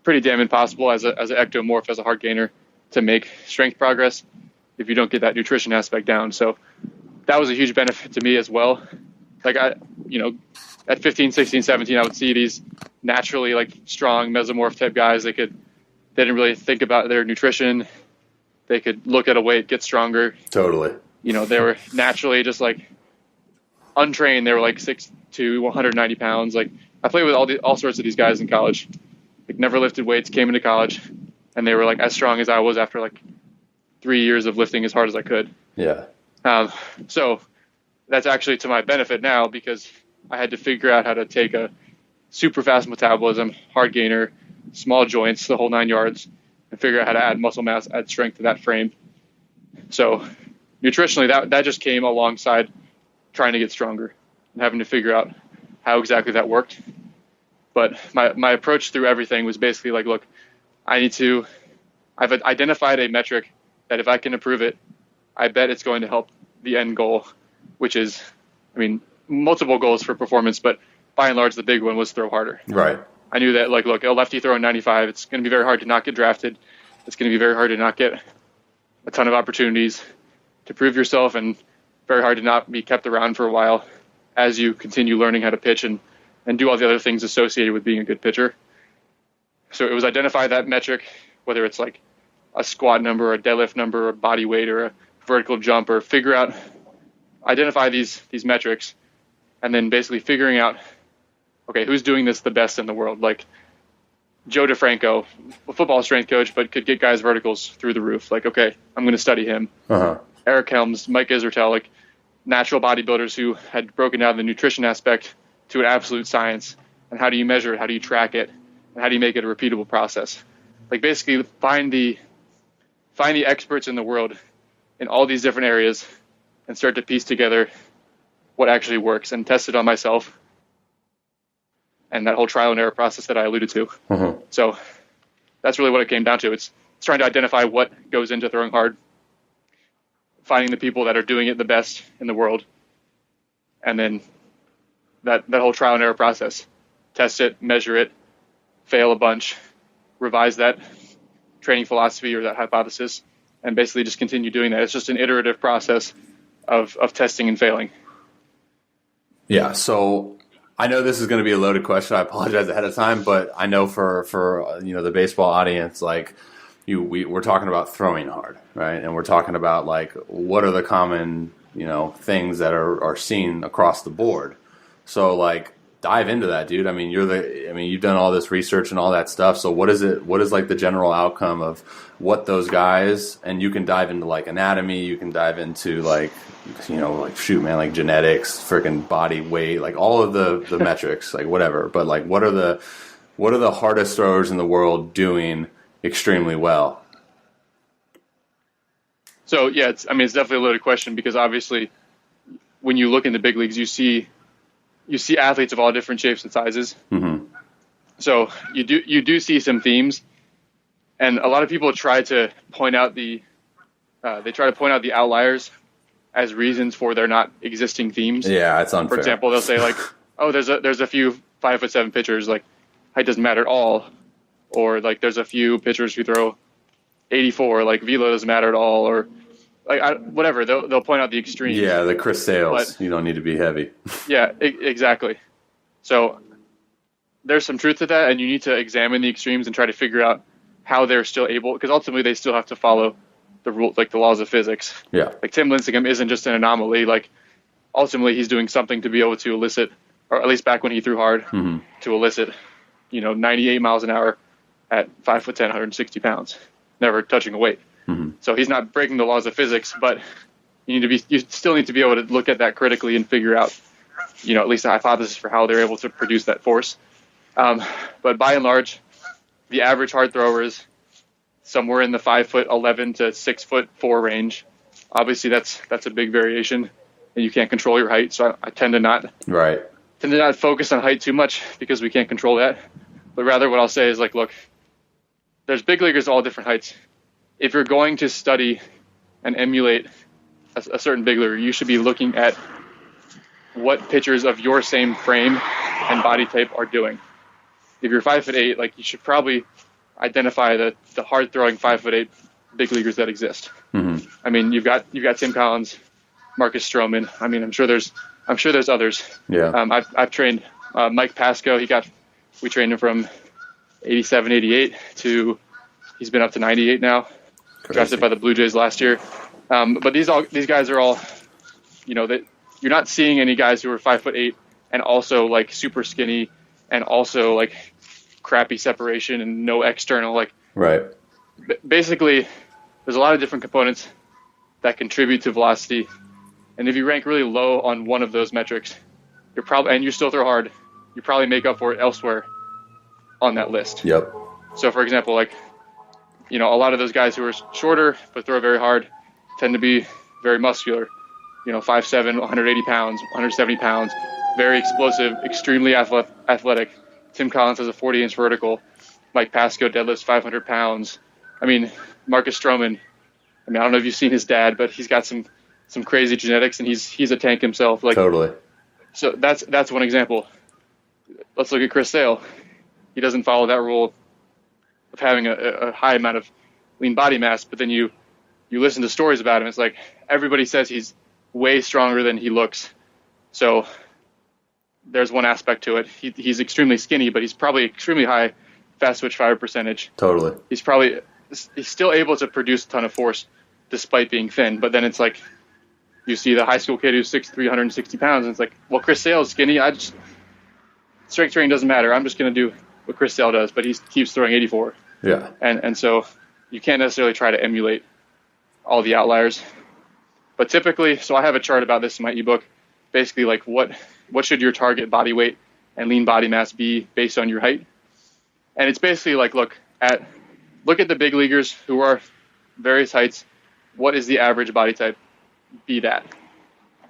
pretty damn impossible as an ectomorph, as a hard gainer, to make strength progress if you don't get that nutrition aspect down. So that was a huge benefit to me as well. Like, at 15, 16, 17, I would see these naturally like strong mesomorph type guys. They didn't really think about their nutrition. They could look at a weight, get stronger. Totally. They were naturally just like untrained. They were like 6'2", 190 pounds. Like, I played with all sorts of these guys in college. Like, never lifted weights, came into college, and they were like as strong as I was after like 3 years of lifting as hard as I could. Yeah. So that's actually to my benefit now, because I had to figure out how to take a super fast metabolism, hard gainer, small joints, the whole 9 yards, and figure out how to add muscle mass, add strength to that frame. So nutritionally, that just came alongside trying to get stronger and having to figure out how exactly that worked. But my approach through everything was basically like, look, I've identified a metric that if I can improve it, I bet it's going to help the end goal, which is, I mean, multiple goals for performance, but by and large, the big one was throw harder. Right. I knew that, like, look, a lefty throwing 95, it's going to be very hard to not get drafted. It's going to be very hard to not get a ton of opportunities to prove yourself, and very hard to not be kept around for a while as you continue learning how to pitch and do all the other things associated with being a good pitcher. So it was identify that metric, whether it's like a squat number, a deadlift number, a body weight, or a vertical jump, or identify these metrics, and then basically figuring out, okay, who's doing this the best in the world? Like Joe DeFranco, a football strength coach, but could get guys' verticals through the roof. Like, okay, I'm going to study him. Eric Helms, Mike Isertel, like natural bodybuilders who had broken down the nutrition aspect to an absolute science. And how do you measure it? How do you track it? And how do you make it a repeatable process? Like, basically find the experts in the world in all these different areas and start to piece together what actually works and test it on myself. And that whole trial and error process that I alluded to. So that's really what it came down to. It's trying to identify what goes into throwing hard, finding the people that are doing it the best in the world, and then that whole trial and error process. Test it, measure it, fail a bunch, revise that training philosophy or that hypothesis, and basically just continue doing that. It's just an iterative process of testing and failing. Yeah, so I know this is going to be a loaded question. I apologize ahead of time, but I know for the baseball audience, like we're talking about throwing hard, right? And we're talking about like what are the common things that are seen across the board. So like dive into that, dude. I mean, you've done all this research and all that stuff. So what is like the general outcome of what those guys, and you can dive into like anatomy, you can dive into like like genetics, freaking body weight, like all of the metrics, like whatever. But like what are the hardest throwers in the world doing extremely well? So yeah, it's definitely a loaded question, because obviously when you look in the big leagues, you see athletes of all different shapes and sizes. So you do see some themes, and a lot of people try to point out the outliers as reasons for there not existing themes. Yeah, it's unfair. For example, they'll say like, oh, there's a few 5'7" pitchers, like height doesn't matter at all, or like there's a few pitchers who throw 84, like velo doesn't matter at all, or like whatever. They'll point out the extremes. Yeah, the Chris Sales. But, you don't need to be heavy. Yeah, exactly. So there's some truth to that, and you need to examine the extremes and try to figure out how they're still able, because ultimately they still have to follow the rule, like the laws of physics. Yeah. Like Tim Lincecum isn't just an anomaly. Like ultimately he's doing something to be able to elicit, or at least back when he threw hard, to elicit, 98 miles an hour at 5'10", 160 pounds, never touching a weight. So he's not breaking the laws of physics, but you still need to be able to look at that critically and figure out, at least a hypothesis for how they're able to produce that force. But by and large, the average hard thrower is somewhere in the 5'11" to 6'4" range. Obviously, that's a big variation, and you can't control your height. So I tend to not focus on height too much because we can't control that. But rather, what I'll say is like, look, there's big leaguers of all different heights. If you're going to study and emulate a certain big leaguer, you should be looking at what pitchers of your same frame and body type are doing. If you're 5'8", like you should probably identify the hard throwing 5'8" big leaguers that exist. I mean, you've got Tim Collins, Marcus Stroman. I mean, I'm sure there's others. Yeah. I've trained Mike Pasco. We trained him from 87, 88 to he's been up to 98 now. Crazy. Drafted by the Blue Jays last year. But these guys are all, that you're not seeing any guys who are 5'8" and also like super skinny and also like crappy separation and no external, like right. Basically there's a lot of different components that contribute to velocity, and if you rank really low on one of those metrics, and you still throw hard, you probably make up for it elsewhere on that list. Yep. So for example, like a lot of those guys who are shorter but throw very hard tend to be very muscular, 5'7", 180 pounds, 170 pounds, very explosive, extremely athletic. Tim Collins has a 40-inch vertical. Mike Pasco deadlifts 500 pounds. I mean, Marcus Stroman, I don't know if you've seen his dad, but he's got some crazy genetics, and he's a tank himself. Like, totally. So that's one example. Let's look at Chris Sale. He doesn't follow that rule of having a high amount of lean body mass, but then you listen to stories about him. It's like everybody says he's way stronger than he looks. So there's one aspect to it. He's extremely skinny, but he's probably extremely high fast twitch fiber percentage. Totally. He's still able to produce a ton of force despite being thin. But then it's like you see the high school kid who's 6'3", 160 pounds, and it's like, well, Chris Sale is skinny. Strength training doesn't matter. I'm just going to do what Chris Sale does, but he keeps throwing 84. Yeah. And so you can't necessarily try to emulate all the outliers. But typically, so I have a chart about this in my ebook, basically like what should your target body weight and lean body mass be based on your height. And it's basically like, look at the big leaguers who are various heights. What is the average body type? Be that.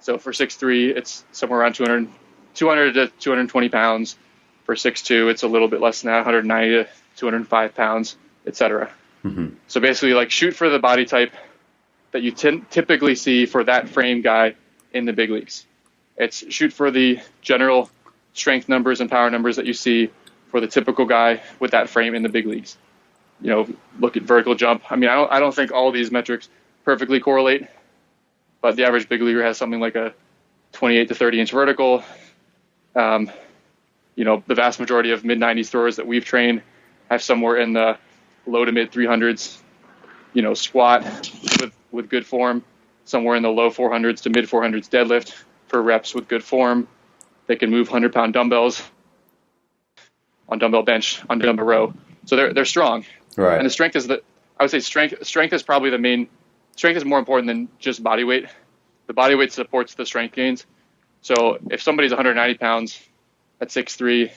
So for 6'3", it's somewhere around 200 to 220 pounds. For 6'2", it's a little bit less than that, 190 to 205 pounds, etc. So basically, like, shoot for the body type that you typically see for that frame guy in the big leagues. It's shoot for the general strength numbers and power numbers that you see for the typical guy with that frame in the big leagues. Look at vertical jump. I don't think all of these metrics perfectly correlate, but the average big leaguer has something like a 28 to 30 inch vertical. The vast majority of mid-90s throwers that we've trained have somewhere in the low to mid 300s, squat with good form, somewhere in the low 400s to mid 400s deadlift for reps with good form. They can move 100-pound dumbbells on dumbbell bench, on dumbbell row. So they're strong. Right. And the strength is I would say strength is probably the main. Strength is more important than just body weight. The body weight supports the strength gains. So if somebody's 190 pounds at 6'3",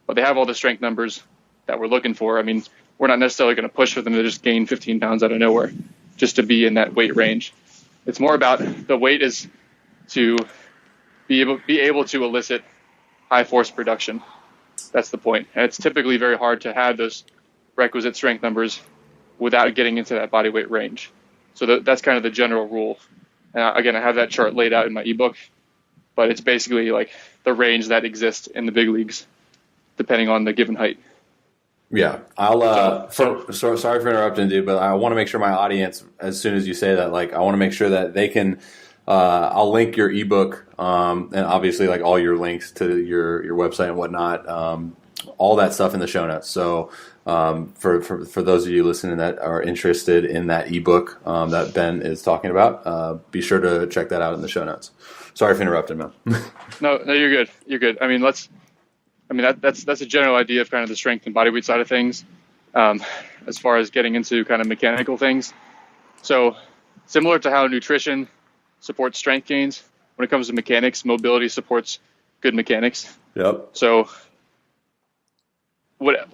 but they have all the strength numbers that we're looking for, we're not necessarily going to push for them to just gain 15 pounds out of nowhere just to be in that weight range. It's more about the weight is to be able to elicit high force production. That's the point. And it's typically very hard to have those requisite strength numbers without getting into that body weight range. So that's kind of the general rule. And again, I have that chart laid out in my ebook, but it's basically like the range that exists in the big leagues, depending on the given height. Yeah, sorry for interrupting, dude, but I want to make sure my audience, as soon as you say that, like, I want to make sure that they can. I'll link your ebook, and obviously, like, all your links to your website and whatnot, all that stuff in the show notes. So, for those of you listening that are interested in that ebook that Ben is talking about, be sure to check that out in the show notes. Sorry for interrupting, man. No, you're good. You're good. I mean, that's a general idea of kind of the strength and body weight side of things. As far as getting into kind of mechanical things, so similar to how nutrition supports strength gains, when it comes to mechanics, mobility supports good mechanics. Yep. So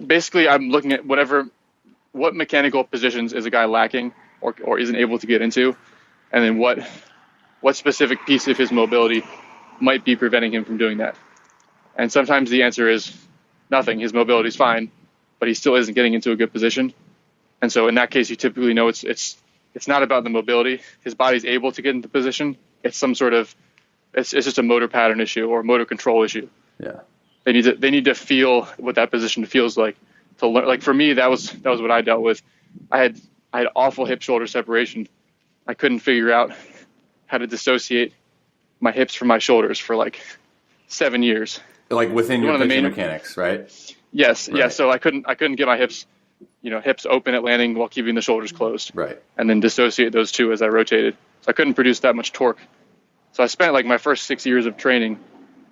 basically I'm looking at what mechanical positions is a guy lacking or isn't able to get into, and then what specific piece of his mobility might be preventing him from doing that. And sometimes the answer is nothing. His mobility is fine, but he still isn't getting into a good position. And so in that case, you typically know it's not about the mobility. His body's able to get into position. It's some sort of it's just a motor pattern issue or motor control issue. Yeah. They need to feel what that position feels like to learn. Like for me, that was what I dealt with. I had awful hip shoulder separation. I couldn't figure out how to dissociate my hips from my shoulders for like 7 years. Like within your the main mechanics, right? Yes, right. yeah. So I couldn't get my hips open at landing while keeping the shoulders closed. Right. And then dissociate those two as I rotated. So I couldn't produce that much torque. So I spent like my first 6 years of training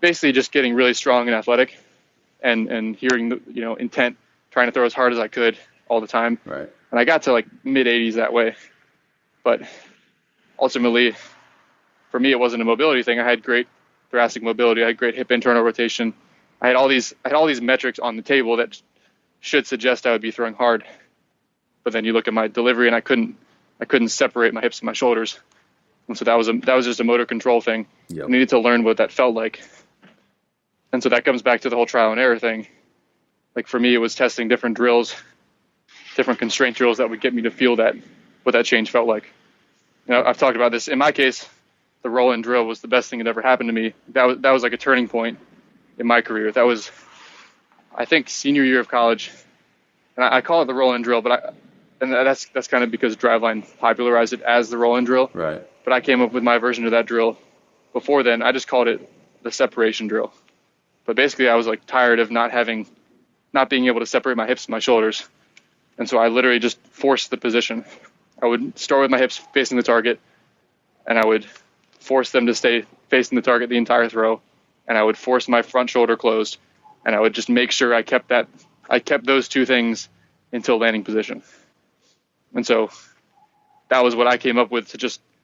basically just getting really strong and athletic and hearing the intent, trying to throw as hard as I could all the time. Right. And I got to like mid 80s that way. But ultimately, for me, it wasn't a mobility thing. I had great thoracic mobility. I had great hip internal rotation. I had all these metrics on the table that should suggest I would be throwing hard. But then you look at my delivery, and I couldn't separate my hips and my shoulders. And so that was just a motor control thing. Yep. I needed to learn what that felt like. And so that comes back to the whole trial and error thing. Like for me, it was testing different drills, different constraint drills that would get me to feel what that change felt like. I've talked about this. In my case, the Roland Drill was the best thing that ever happened to me. That was like a turning point in my career. That was, I think, senior year of college. And I call it the Roland Drill, and that's kind of because Driveline popularized it as the Roland Drill. Right. But I came up with my version of that drill. Before then, I just called it the separation drill. But basically, I was like tired of not being able to separate my hips and my shoulders. And so I literally just forced the position. I would start with my hips facing the target, and I would force them to stay facing the target the entire throw, and I would force my front shoulder closed, and I would just make sure I kept those two things until landing position. And so that was what I came up with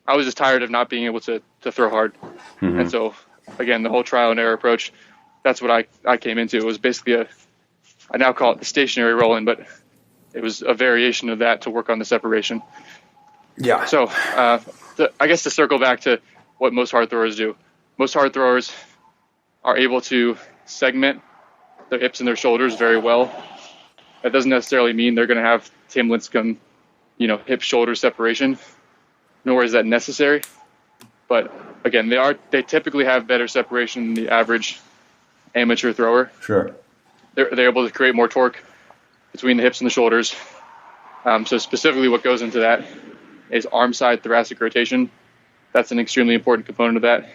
I was just tired of not being able to throw hard. Mm-hmm. And so again, the whole trial and error approach, that's what I came into. It was basically I now call it the stationary Roland, but it was a variation of that to work on the separation. Yeah. So I guess to circle back to what most hard throwers do. Most hard throwers are able to segment their hips and their shoulders very well. That doesn't necessarily mean they're going to have Tim Lincecum, hip-shoulder separation, nor is that necessary. But again, they typically have better separation than the average amateur thrower. Sure. They're able to create more torque between the hips and the shoulders. So specifically what goes into that is arm side thoracic rotation. That's an extremely important component of that.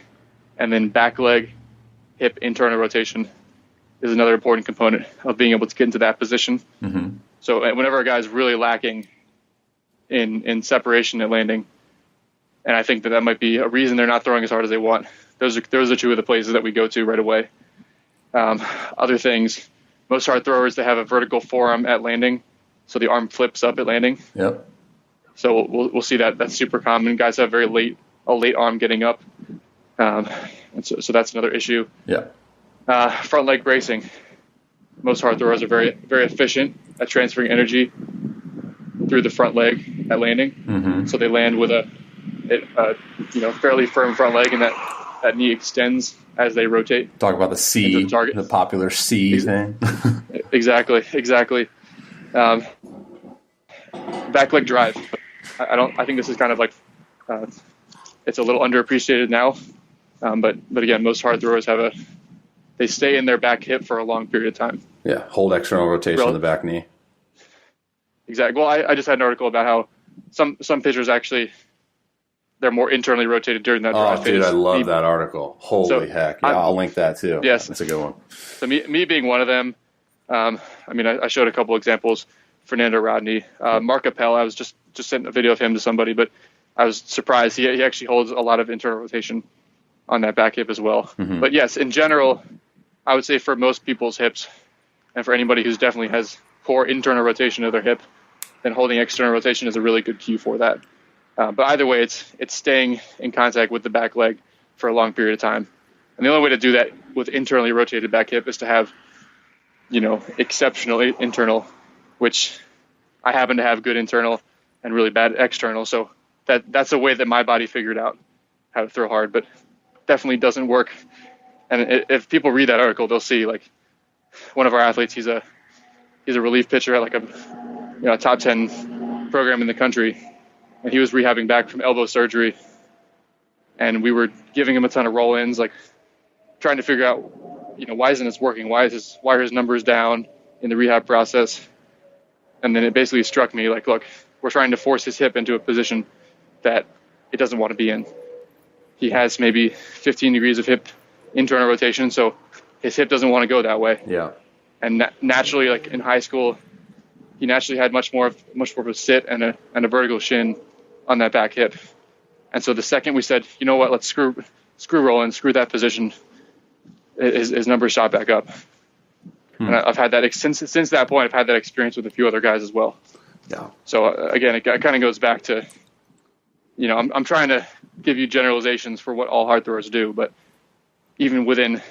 And then back leg, hip internal rotation is another important component of being able to get into that position. Mm-hmm. So whenever a guy's really lacking in separation at landing, and I think that might be a reason they're not throwing as hard as they want, those are two of the places that we go to right away. Other things, most hard throwers, they have a vertical forearm at landing, so the arm flips up at landing. Yep. So we'll see that. That's super common. Guys have a late arm getting up. And so that's another issue. Yeah. Front leg bracing. Most hard throwers are very, very efficient at transferring energy through the front leg at landing. Mm-hmm. So they land with a fairly firm front leg, and that knee extends as they rotate. Talk about the C, the popular C thing. Exactly. Back leg drive. I think this is kind of like it's a little underappreciated now. But again, most hard throwers they stay in their back hip for a long period of time. Yeah, hold external rotation in the back knee. Exactly. Well, I just had an article about how some pitchers actually, they're more internally rotated during that dry phase. Dude, I love that article. Holy heck. Yeah, I'll link that too. Yes. That's a good one. So me being one of them, I showed a couple examples. Fernando Rodney, Mark Appel, I was just sent a video of him to somebody, but I was surprised. He actually holds a lot of internal rotation on that back hip as well. Mm-hmm. But yes, in general, I would say for most people's hips, and for anybody who's definitely has poor internal rotation of their hip, then holding external rotation is a really good cue for that. But either way, it's staying in contact with the back leg for a long period of time. And the only way to do that with internally rotated back hip is to have, exceptional internal, which I happen to have good internal and really bad external. So that's a way that my body figured out how to throw hard, but definitely doesn't work. And if people read that article, they'll see like one of our athletes, he's a relief pitcher at like a top 10 program in the country. And he was rehabbing back from elbow surgery. And we were giving him a ton of roll-ins, like trying to figure out, why isn't this working? Why are his numbers down in the rehab process? And then it basically struck me like, look, we're trying to force his hip into a position that it doesn't want to be in. He has maybe 15 degrees of hip internal rotation, so his hip doesn't want to go that way. Yeah. And naturally, like in high school, he naturally had much more of a sit and a vertical shin on that back hip. And so the second we said, you know what, let's screw Rowland, screw that position, his numbers shot back up. And I've had that since that point. I've had that experience with a few other guys as well. Yeah. So again, it kind of goes back to, I'm trying to give you generalizations for what all hard throwers do, but even within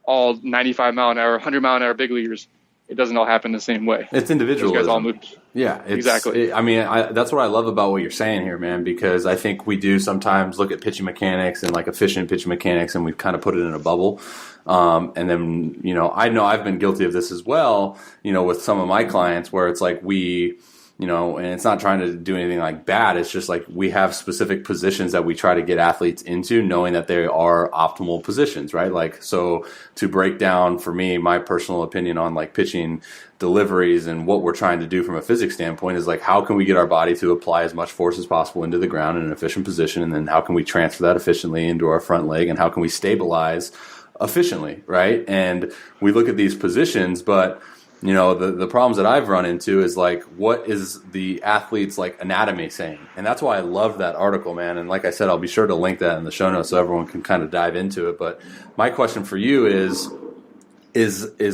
all 95 mile an hour, 100 mile an hour big leaguers, it doesn't all happen the same way. It's individual. Those guys all move. Yeah, exactly. That's what I love about what you're saying here, man, because I think we do sometimes look at pitching mechanics and like efficient pitching mechanics, and we've kind of put it in a bubble. And then, I know I've been guilty of this as well, with some of my clients where it's like and it's not trying to do anything like bad. It's just like we have specific positions that we try to get athletes into, knowing that they are optimal positions, right? Like, so to break down for me, my personal opinion on like pitching deliveries and what we're trying to do from a physics standpoint is like, how can we get our body to apply as much force as possible into the ground in an efficient position? And then how can we transfer that efficiently into our front leg? And how can we stabilize efficiently, right? And we look at these positions, but the problems that I've run into is like, what is the athlete's like anatomy saying? And that's why I love that article, man. And like I said, I'll be sure to link that in the show notes so everyone can kind of dive into it. But my question for you is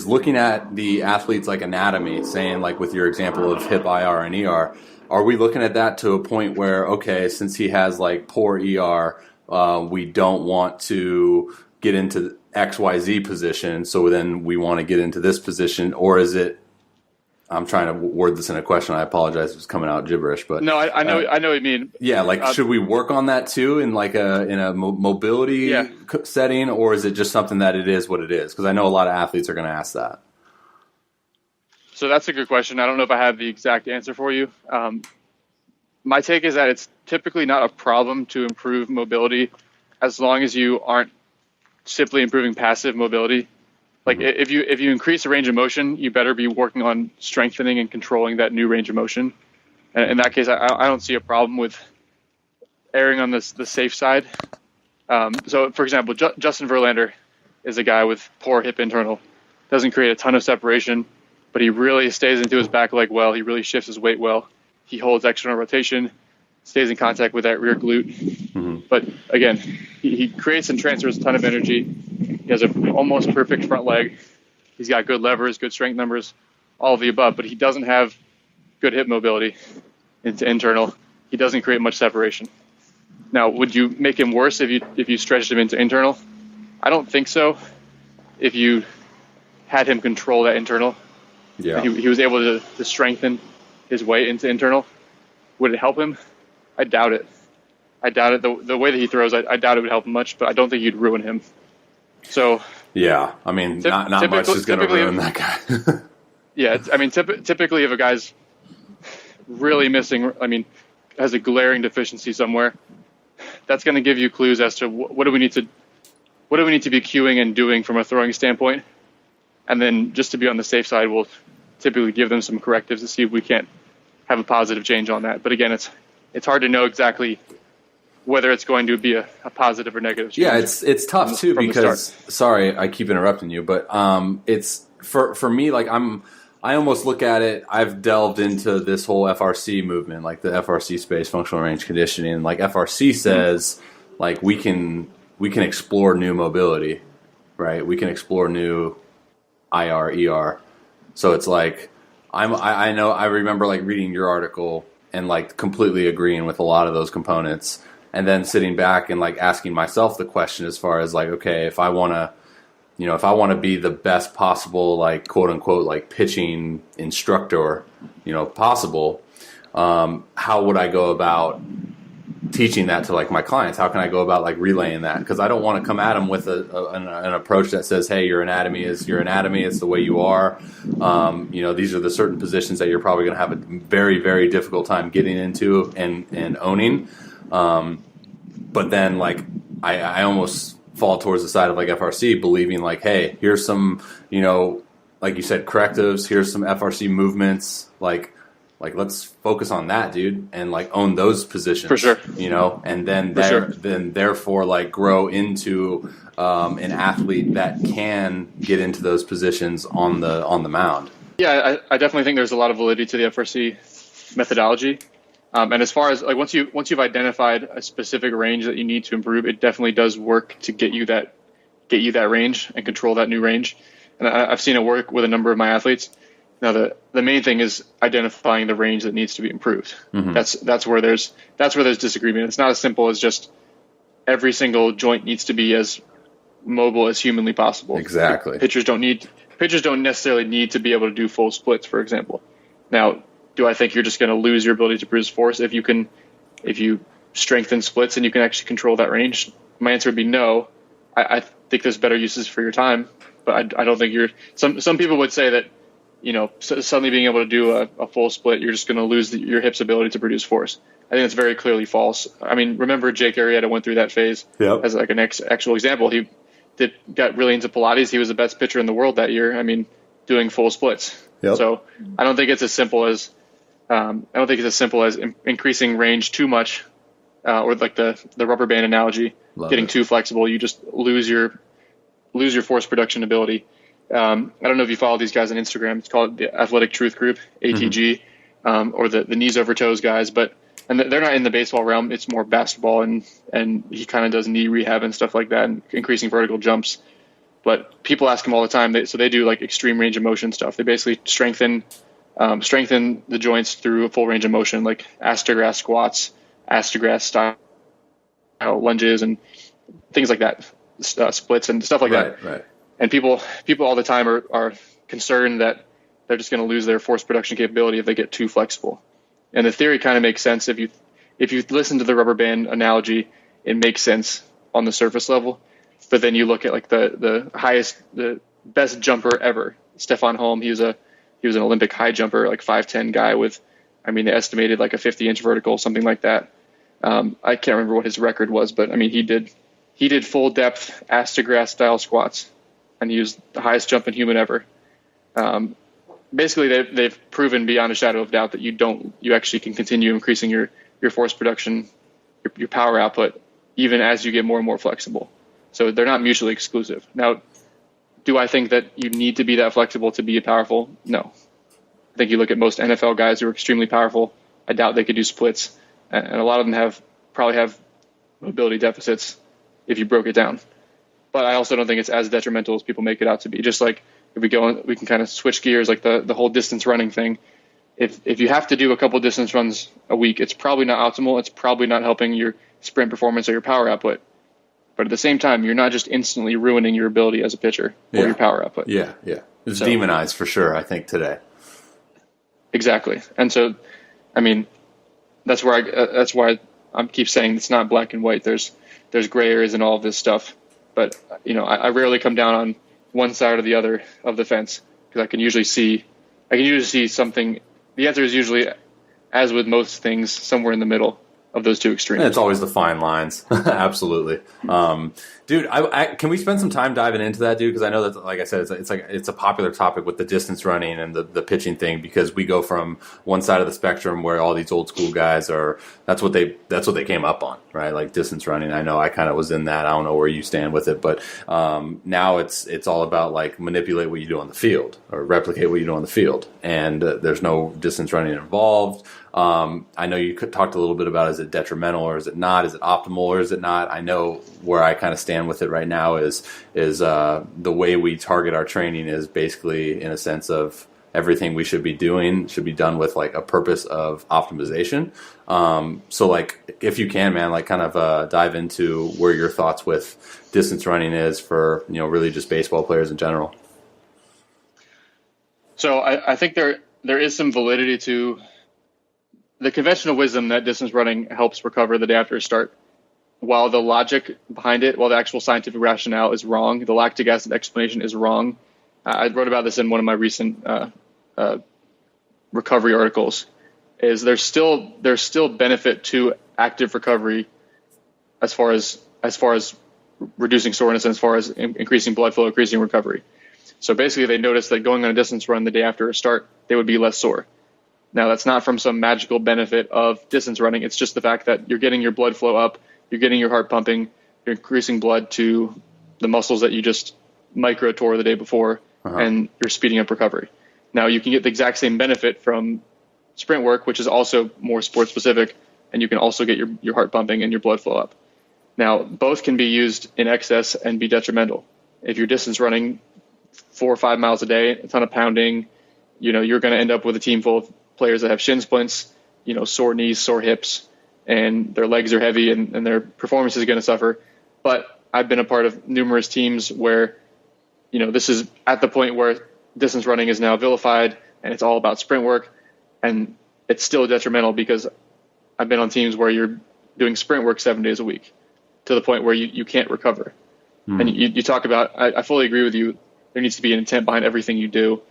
looking at the athlete's like anatomy, saying like with your example of hip IR and ER, are we looking at that to a point where, okay, since he has like poor ER, we don't want to get into XYZ position, so then we want to get into this position? Or is it, I'm trying to word this in a question, I apologize if it's coming out gibberish, but no, I know what you mean. Yeah, like should we work on that too in like a mobility setting, or is it just something that it is what it is? Because I know a lot of athletes are going to ask that. So that's a good question. I don't know if I have the exact answer for you. My take is that it's typically not a problem to improve mobility as long as you aren't simply improving passive mobility. Like if you increase the range of motion, you better be working on strengthening and controlling that new range of motion. And in that case, I don't see a problem with erring on the safe side. So for example, Justin Verlander is a guy with poor hip internal, doesn't create a ton of separation, but he really stays into his back leg well. He really shifts his weight well. He holds external rotation, stays in contact with that rear glute. Mm-hmm. But again, he creates and transfers a ton of energy. He has an almost perfect front leg. He's got good levers, good strength numbers, all of the above, but he doesn't have good hip mobility into internal. He doesn't create much separation. Now, would you make him worse if you stretched him into internal? I don't think so. If you had him control that internal, he was able to strengthen his way into internal, would it help him? I doubt it. The way that he throws, I doubt it would help him much, but I don't think you'd ruin him. So yeah, I mean, not much is going to ruin that guy. Yeah, I mean, typically if a guy's really missing, I mean, has a glaring deficiency somewhere, that's going to give you clues as to what do we need to be cueing and doing from a throwing standpoint. And then just to be on the safe side, we'll typically give them some correctives to see if we can't have a positive change on that. But again, it's hard to know exactly whether it's going to be a positive or negative change. Yeah, it's tough too because sorry, I keep interrupting you, but it's for me, like I almost look at it. I've delved into this whole FRC movement, like the FRC space, functional range conditioning. And like FRC says, like we can explore new mobility, right? We can explore new IR, ER. So it's like I remember like reading your article and like completely agreeing with a lot of those components, and then sitting back and like asking myself the question as far as like, okay, if I want to be the best possible, like quote unquote, like pitching instructor, possible, how would I go about teaching that to like my clients? How can I go about like relaying that? Because I don't want to come at them with an approach that says, hey, your anatomy. It's the way you are. These are the certain positions that you're probably going to have a very, very difficult time getting into and owning. But then like I almost fall towards the side of like FRC, believing like, hey, here's some, like you said, correctives. Here's some FRC movements. Like let's focus on that, dude, and like own those positions for sure. And then therefore like grow into an athlete that can get into those positions on the mound. Yeah, I definitely think there's a lot of validity to the FRC methodology. And as far as like once you've identified a specific range that you need to improve, it definitely does work to get you that range and control that new range. And I've seen it work with a number of my athletes. Now the main thing is identifying the range that needs to be improved. Mm-hmm. That's where there's disagreement. It's not as simple as just every single joint needs to be as mobile as humanly possible. Exactly. Pitchers don't necessarily need to be able to do full splits, for example. Now, do I think you're just going to lose your ability to produce force if you strengthen splits and you can actually control that range? My answer would be no. I think there's better uses for your time, but I don't think some people would say that, suddenly being able to do a full split, you're just going to lose your hip's ability to produce force. I think that's very clearly false. I mean, remember Jake Arrieta went through that phase as like an actual example. He got really into Pilates. He was the best pitcher in the world that year. I mean, doing full splits. Yep. So I don't think it's as simple as increasing range too much, or like the rubber band analogy, getting too flexible. You just lose your force production ability. I don't know if you follow these guys on Instagram. It's called the Athletic Truth Group, ATG, or the knees over toes guys. And they're not in the baseball realm. It's more basketball, and he kind of does knee rehab and stuff like that, and increasing vertical jumps. But people ask him all the time. So they do like extreme range of motion stuff. They basically strengthen the joints through a full range of motion, like ass-to-grass squats, ass-to-grass style lunges, and things like that, splits and stuff like that. Right. And people all the time are concerned that they're just going to lose their force production capability if they get too flexible. And the theory kind of makes sense if you listen to the rubber band analogy. It makes sense on the surface level, but then you look at like the best jumper ever, Stefan Holm. He was an Olympic high jumper, like 5'10" guy with, they estimated like a 50-inch vertical, something like that. I can't remember what his record was, but he did full depth ass-to-grass style squats, and he was the highest jumping human ever. Basically, they've proven beyond a shadow of doubt that you actually can continue increasing your force production, your power output, even as you get more and more flexible. So they're not mutually exclusive. Now, do I think that you need to be that flexible to be powerful? No. I think you look at most NFL guys who are extremely powerful. I doubt they could do splits, and a lot of them probably have mobility deficits if you broke it down. But I also don't think it's as detrimental as people make it out to be. Just like if we can kind of switch gears, like the whole distance running thing. If you have to do a couple distance runs a week, it's probably not optimal. It's probably not helping your sprint performance or your power output. But at the same time, you're not just instantly ruining your ability as a pitcher or your power output. Yeah. It's demonized for sure, I think, today. Exactly. And so, that's why I keep saying it's not black and white. There's gray areas in all of this stuff. But, I rarely come down on one side or the other of the fence, because I can usually see something. The answer is usually, as with most things, somewhere in the middle. of those two extremes. And it's always the fine lines. Absolutely. Dude, can we spend some time diving into that, dude? Because I know that, like I said, it's a popular topic with the distance running and the pitching thing, because we go from one side of the spectrum where all these old school guys that's what they came up on, right? Like distance running. I know I kind of was in that. I don't know where you stand with it, but now it's all about like manipulate what you do on the field or replicate what you do on the field, and there's no distance running involved. I know you talked a little bit about, is it detrimental or is it not? Is it optimal or is it not? I know where I kind of stand with it right now is the way we target our training is basically in a sense of everything we should be doing should be done with like a purpose of optimization. So like if you can, man, like kind of dive into where your thoughts with distance running is for, really just baseball players in general. So I think there is some validity to the conventional wisdom that distance running helps recover the day after a start. While the logic behind it, while the actual scientific rationale is wrong, the lactic acid explanation is wrong. I wrote about this in one of my recent recovery articles. Is there's still benefit to active recovery as far as reducing soreness and as far as increasing blood flow, increasing recovery. So basically, they noticed that going on a distance run the day after a start, they would be less sore. Now, that's not from some magical benefit of distance running. It's just the fact that you're getting your blood flow up, you're getting your heart pumping, you're increasing blood to the muscles that you just micro tore the day before, and you're speeding up recovery. Now, you can get the exact same benefit from sprint work, which is also more sport specific, and you can also get your heart pumping and your blood flow up. Now, both can be used in excess and be detrimental. If you're distance running 4 or 5 miles a day, a ton of pounding, you're going to end up with a team full of players that have shin splints, sore knees, sore hips, and their legs are heavy and their performance is going to suffer. But I've been a part of numerous teams where, this is at the point where distance running is now vilified and it's all about sprint work, and it's still detrimental because I've been on teams where you're doing sprint work 7 days a week to the point where you can't recover. And you talk about, I fully agree with you. There needs to be an intent behind everything you do.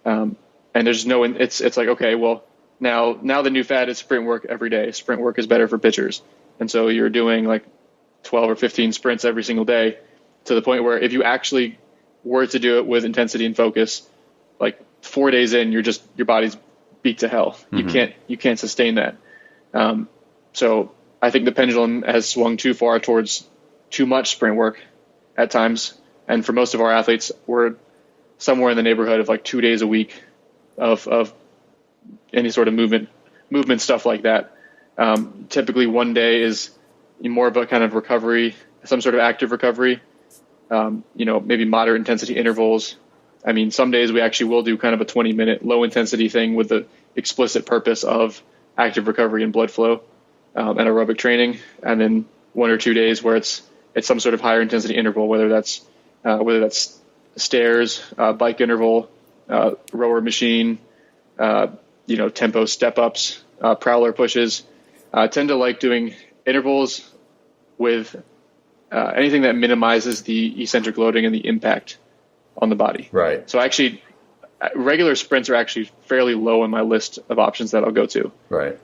And there's no, it's like, okay, well, now the new fad is sprint work every day. Sprint work is better for pitchers. And so you're doing like 12 or 15 sprints every single day, to the point where if you actually were to do it with intensity and focus, like 4 days in, your body's beat to hell. You can't sustain that. So I think the pendulum has swung too far towards too much sprint work at times. And for most of our athletes, we're somewhere in the neighborhood of like 2 days a week of any sort of movement stuff like that. Typically 1 day is more of a kind of recovery, some sort of active recovery, maybe moderate intensity intervals. I mean, some days we actually will do kind of a 20-minute low intensity thing with the explicit purpose of active recovery and blood flow and aerobic training. And then 1 or 2 days where it's some sort of higher intensity interval, whether that's stairs, bike interval, rower machine, tempo step ups, prowler pushes. I tend to like doing intervals with anything that minimizes the eccentric loading and the impact on the body. Right. So actually, regular sprints are actually fairly low on my list of options that I'll go to. Right.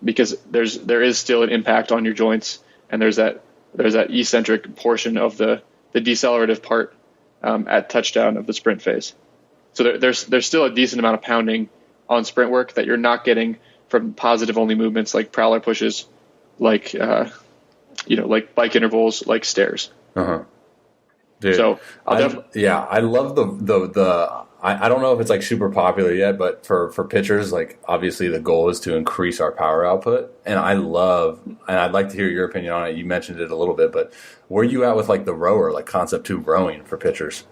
Because there is still an impact on your joints, and there's that eccentric portion of the decelerative part at touchdown of the sprint phase. So there's still a decent amount of pounding on sprint work that you're not getting from positive only movements like prowler pushes, like like bike intervals, like stairs. Dude, so I love the I don't know if it's like super popular yet, but for pitchers, like obviously the goal is to increase our power output. And I'd like to hear your opinion on it. You mentioned it a little bit, but where are you at with like the rower, like concept 2 rowing for pitchers?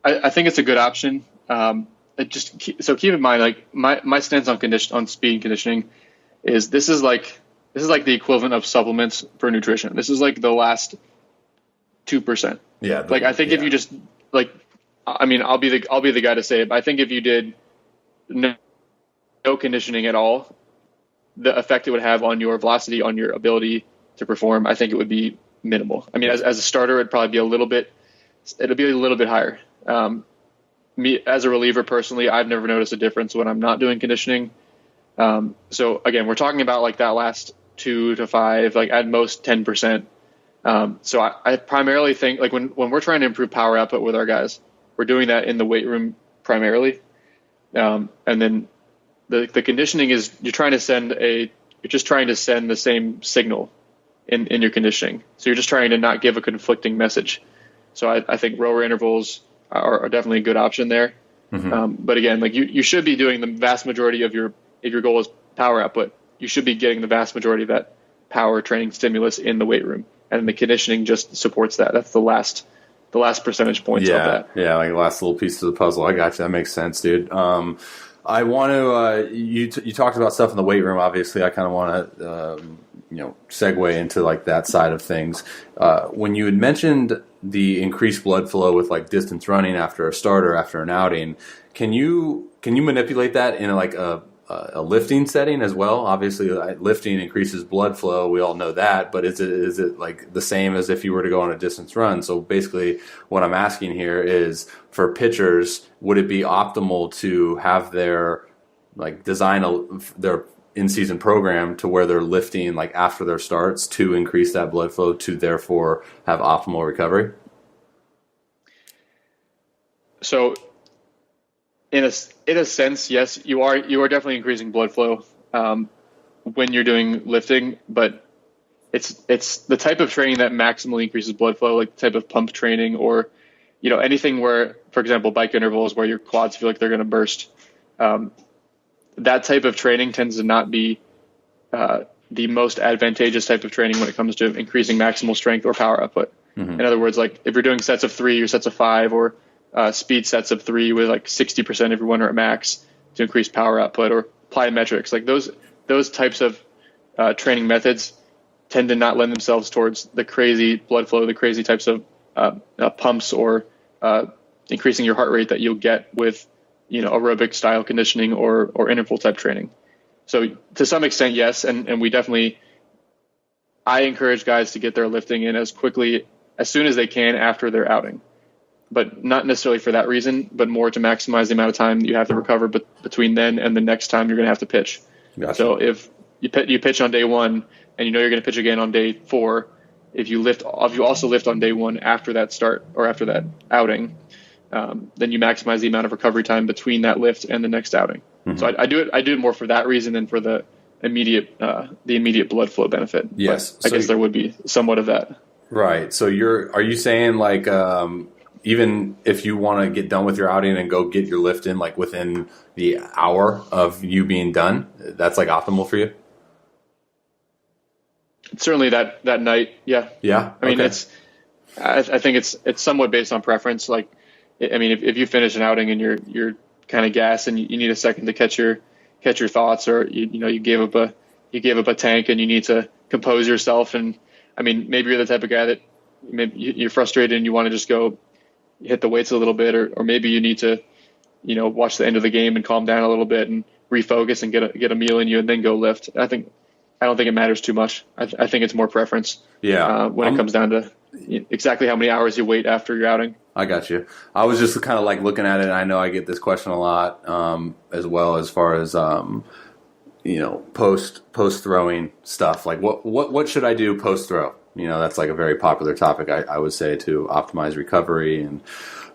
I think it's a good option. Keep in mind, like my stance on speed and conditioning is this is like the equivalent of supplements for nutrition. This is like the last 2%. Yeah. I think if you just like, I mean, I'll be the guy to say it, but I think if you did no conditioning at all, the effect it would have on your velocity, on your ability to perform, I think it would be minimal. I mean, as a starter, it'd probably be a little bit higher. Me as a reliever personally, I've never noticed a difference when I'm not doing conditioning. So again, we're talking about like that last 2 to 5, like at most 10%. So I primarily think like when we're trying to improve power output with our guys, we're doing that in the weight room primarily. And then the conditioning is you're just trying to send the same signal in your conditioning. So you're just trying to not give a conflicting message. So I think rower intervals are definitely a good option there. But again, like you should be doing the vast majority of if your goal is power output, you should be getting the vast majority of that power training stimulus in the weight room, and the conditioning just supports that. That's the last percentage points of that. Yeah, like the last little piece of the puzzle. I got you. That makes sense, dude. I want to. You talked about stuff in the weight room. Obviously, I kind of want to segue into like that side of things. When you had mentioned the increased blood flow with like distance running after a start or after an outing, can you manipulate that in like a lifting setting as well? Obviously, lifting increases blood flow. We all know that, but is it like the same as if you were to go on a distance run? So basically, what I'm asking here is for pitchers, would it be optimal to have their their in-season program to where they're lifting like after their starts to increase that blood flow to therefore have optimal recovery? So in a sense, yes, you are definitely increasing blood flow when you're doing lifting, but it's the type of training that maximally increases blood flow, like the type of pump training or anything where, for example, bike intervals where your quads feel like they're going to burst. That type of training tends to not be the most advantageous type of training when it comes to increasing maximal strength or power output. In other words, like if you're doing sets of 3 or sets of 5 or speed sets of 3 with like 60% of your 1 rep max to increase power output or plyometrics, like those types of training methods tend to not lend themselves towards the crazy blood flow, the crazy types of pumps or increasing your heart rate that you'll get with aerobic style conditioning or interval type training. So to some extent, yes. And I encourage guys to get their lifting in as soon as they can after their outing, but not necessarily for that reason, but more to maximize the amount of time that you have to recover between then and the next time you're going to have to pitch. Gotcha. So if you pitch on day 1 and you're going to pitch again on day 4, if you also lift on day 1 after that start or after that outing, then you maximize the amount of recovery time between that lift and the next outing. So I do it more for that reason than for the immediate blood flow benefit. Yes, but I guess there would be somewhat of that. Right. So are you saying like even if you want to get done with your outing and go get your lift in like within the hour of you being done, that's like optimal for you? Certainly that night. Yeah. Yeah. I mean, okay. I think it's somewhat based on preference. Like, I mean, if you finish an outing and you're kind of gassed and you need a second to catch your thoughts, or you gave up a tank and you need to compose yourself, and I mean, maybe you're the type of guy that maybe you're frustrated and you want to just go hit the weights a little bit, or maybe you need to watch the end of the game and calm down a little bit and refocus and get a meal in you and then go lift. I don't think it matters too much. I think it's more preference. Yeah. When it comes down to exactly how many hours you wait after your outing. I got you. I was just kind of like looking at it. And I know I get this question a lot, as well as far as post throwing stuff. Like what should I do post throw? That's like a very popular topic. I would say to optimize recovery and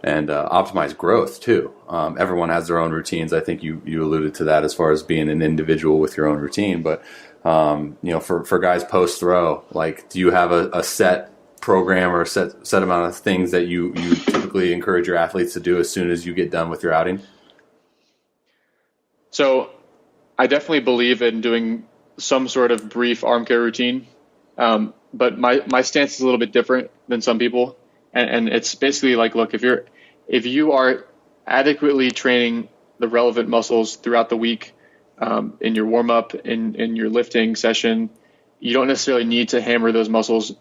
optimize growth too. Everyone has their own routines. I think you alluded to that as far as being an individual with your own routine. But for guys post throw, like, do you have a set program or a set amount of things that you typically encourage your athletes to do as soon as you get done with your outing? So I definitely believe in doing some sort of brief arm care routine. But my stance is a little bit different than some people. And it's basically like, look, if you are adequately training the relevant muscles throughout the week, in your warm up, in your lifting session, you don't necessarily need to hammer those muscles,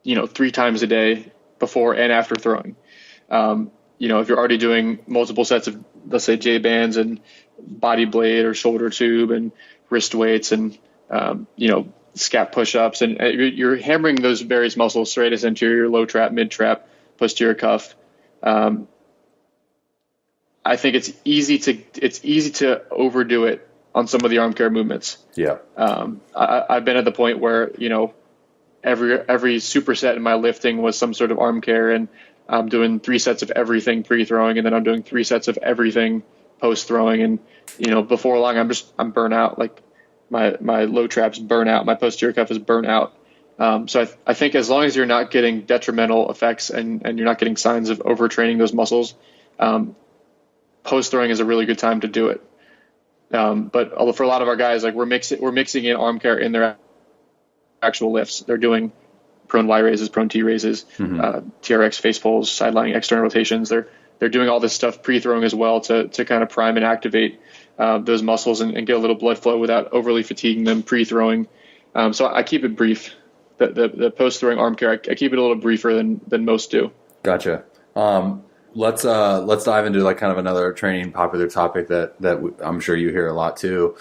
3 times a day before and after throwing. If you're already doing multiple sets of, let's say, J bands and body blade or shoulder tube and wrist weights and, scap push-ups, and you're hammering those various muscles, serratus anterior, low trap, mid trap, posterior cuff. I think it's easy to overdo it on some of the arm care movements. Yeah. I've been at the point where, every superset in my lifting was some sort of arm care, and I'm doing 3 sets of everything pre-throwing, and then I'm doing 3 sets of everything post-throwing. And, before long, I'm burnt out. Like my low traps burn out. My posterior cuff is burnt out. So I think as long as you're not getting detrimental effects and you're not getting signs of overtraining those muscles, post-throwing is a really good time to do it. But for a lot of our guys, like we're mixing in arm care in their actual lifts. They're doing prone Y raises, prone T raises, TRX face pulls, sideline external rotations. They're doing all this stuff pre-throwing as well to kind of prime and activate those muscles and get a little blood flow without overly fatiguing them pre-throwing. So I keep it brief. The post-throwing arm care, I keep it a little briefer than most do. Gotcha. Let's dive into like kind of another training popular topic that I'm sure you hear a lot too.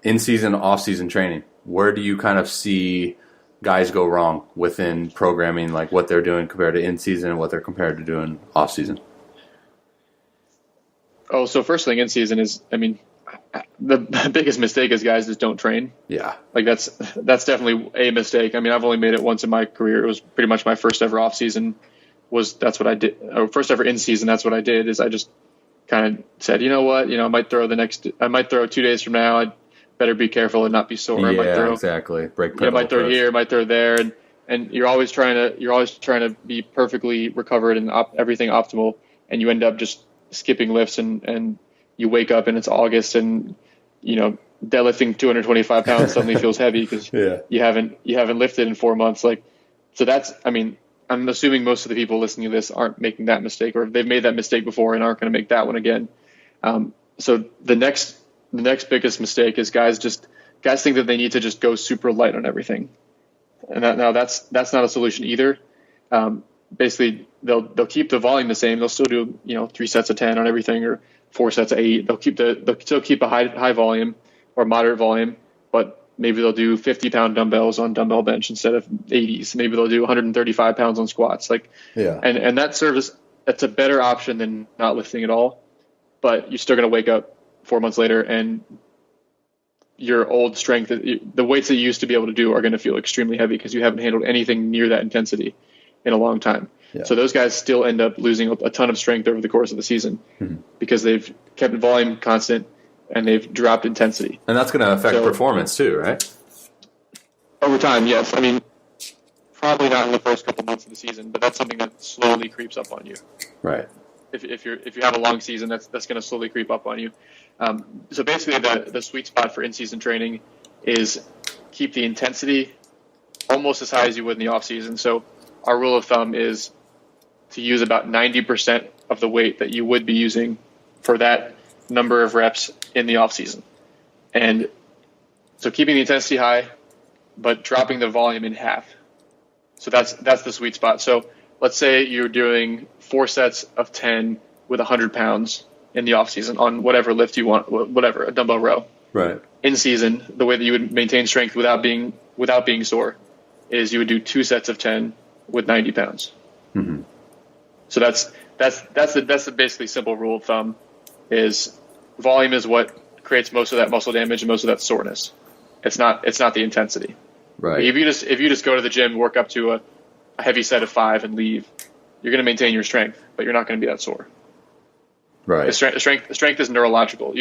In-season, off-season training. Where do you kind of see guys go wrong within programming, like what they're doing compared to in-season and what they're compared to doing off-season? Oh, so first thing in season is, the biggest mistake is guys just don't train. Yeah. Like that's definitely a mistake. I've only made it once in my career. It was pretty much my first ever off season. That's what I did. Or first ever in season. That's what I did. Is I just kind of said, you know what, I might throw 2 days from now. I'd better be careful and not be sore. Yeah, I might throw, exactly. I might throw here, might throw there, and you're always trying to be perfectly recovered and everything optimal, and you end up just skipping lifts and you wake up and it's August and deadlifting 225 pounds suddenly feels heavy because you haven't lifted in 4 months. So that's, I'm assuming most of the people listening to this aren't making that mistake, or they've made that mistake before and aren't going to make that one again. So the next biggest mistake is guys think that they need to just go super light on everything. And that's not a solution either. Basically they'll keep the volume the same. They'll still do, 3 sets of 10 on everything or 4 sets of 8. They'll still keep a high volume or moderate volume, but maybe they'll do 50-pound dumbbells on dumbbell bench instead of 80s. Maybe they'll do 135 pounds on squats. And that's a better option than not lifting at all. But you're still going to wake up 4 months later and your old strength, the weights that you used to be able to do are going to feel extremely heavy because you haven't handled anything near that intensity in a long time. Yeah. So those guys still end up losing a ton of strength over the course of the season because they've kept volume constant and they've dropped intensity. And that's going to affect performance too, right? Over time, yes. Probably not in the first couple months of the season, but that's something that slowly creeps up on you. Right. If you have a long season, that's going to slowly creep up on you. So basically, the sweet spot for in-season training is keep the intensity almost as high as you would in the off season. So our rule of thumb is to use about 90% of the weight that you would be using for that number of reps in the off season. And so keeping the intensity high, but dropping the volume in half. So that's the sweet spot. So let's say you're doing 4 sets of 10 with 100 pounds in the off season on whatever lift you want, whatever, a dumbbell row. Right. In season, the way that you would maintain strength without being sore is you would do 2 sets of 10 with 90 pounds. Mm-hmm. So that's the basically simple rule of thumb is volume is what creates most of that muscle damage and most of that soreness. It's not the intensity. Right. If you just go to the gym, work up to a heavy set of 5 and leave, you're going to maintain your strength, but you're not going to be that sore. Right. Strength is neurological.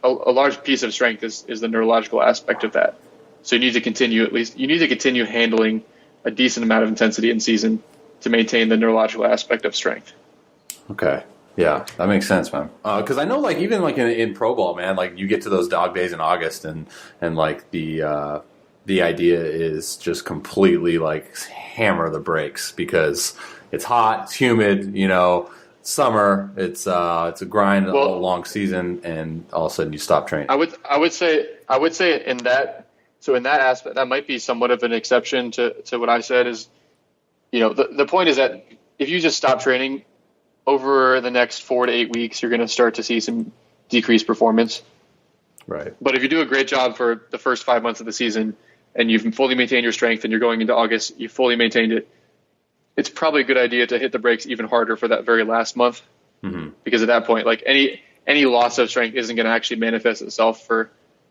A large piece of strength is the neurological aspect of that. So you need to continue handling a decent amount of intensity in season to maintain the neurological aspect of strength. Okay. Yeah, that makes sense, man. Because I know, even in pro ball, man, you get to those dog days in August, and the idea is just completely hammer the brakes because it's hot, it's humid, summer, it's a grind, a long season, and all of a sudden you stop training. I would say in that aspect that might be somewhat of an exception to what I said is, the point is that if you just stop training over the next 4 to 8 weeks, you're going to start to see some decreased performance. Right. But if you do a great job for the first 5 months of the season and you've fully maintained your strength and you're going into August, you fully maintained it, it's probably a good idea to hit the brakes even harder for that very last month. Mm-hmm. Because at that point, any loss of strength isn't going to actually manifest itself for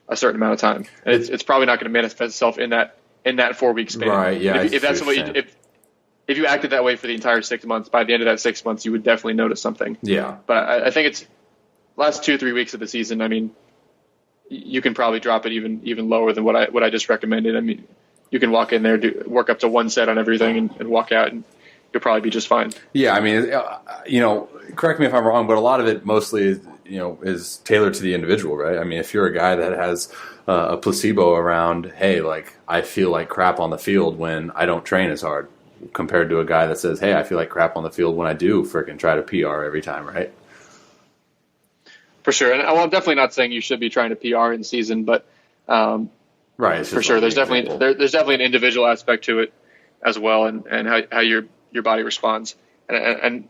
a certain amount of time. And it's probably not going to manifest itself in that 4-week span. Right. Yeah. If that's what if you acted that way for the entire 6 months, by the end of that 6 months, you would definitely notice something. Yeah. But I think it's last 2-3 weeks of the season. I mean, you can probably drop it even lower than what I just recommended. I mean, you can walk in there, work up to 1 set on everything, and walk out, and you'll probably be just fine. Yeah. I mean, correct me if I'm wrong, but a lot of it mostly is tailored to the individual, right? I mean, if you're a guy that has a placebo around, hey, like I feel like crap on the field when I don't train as hard, compared to a guy that says, hey, I feel like crap on the field when I do freaking try to PR every time, right? For sure. And I'm definitely not saying you should be trying to PR in season, but right, for sure, there's definitely an individual aspect to it as well, and how your body responds. And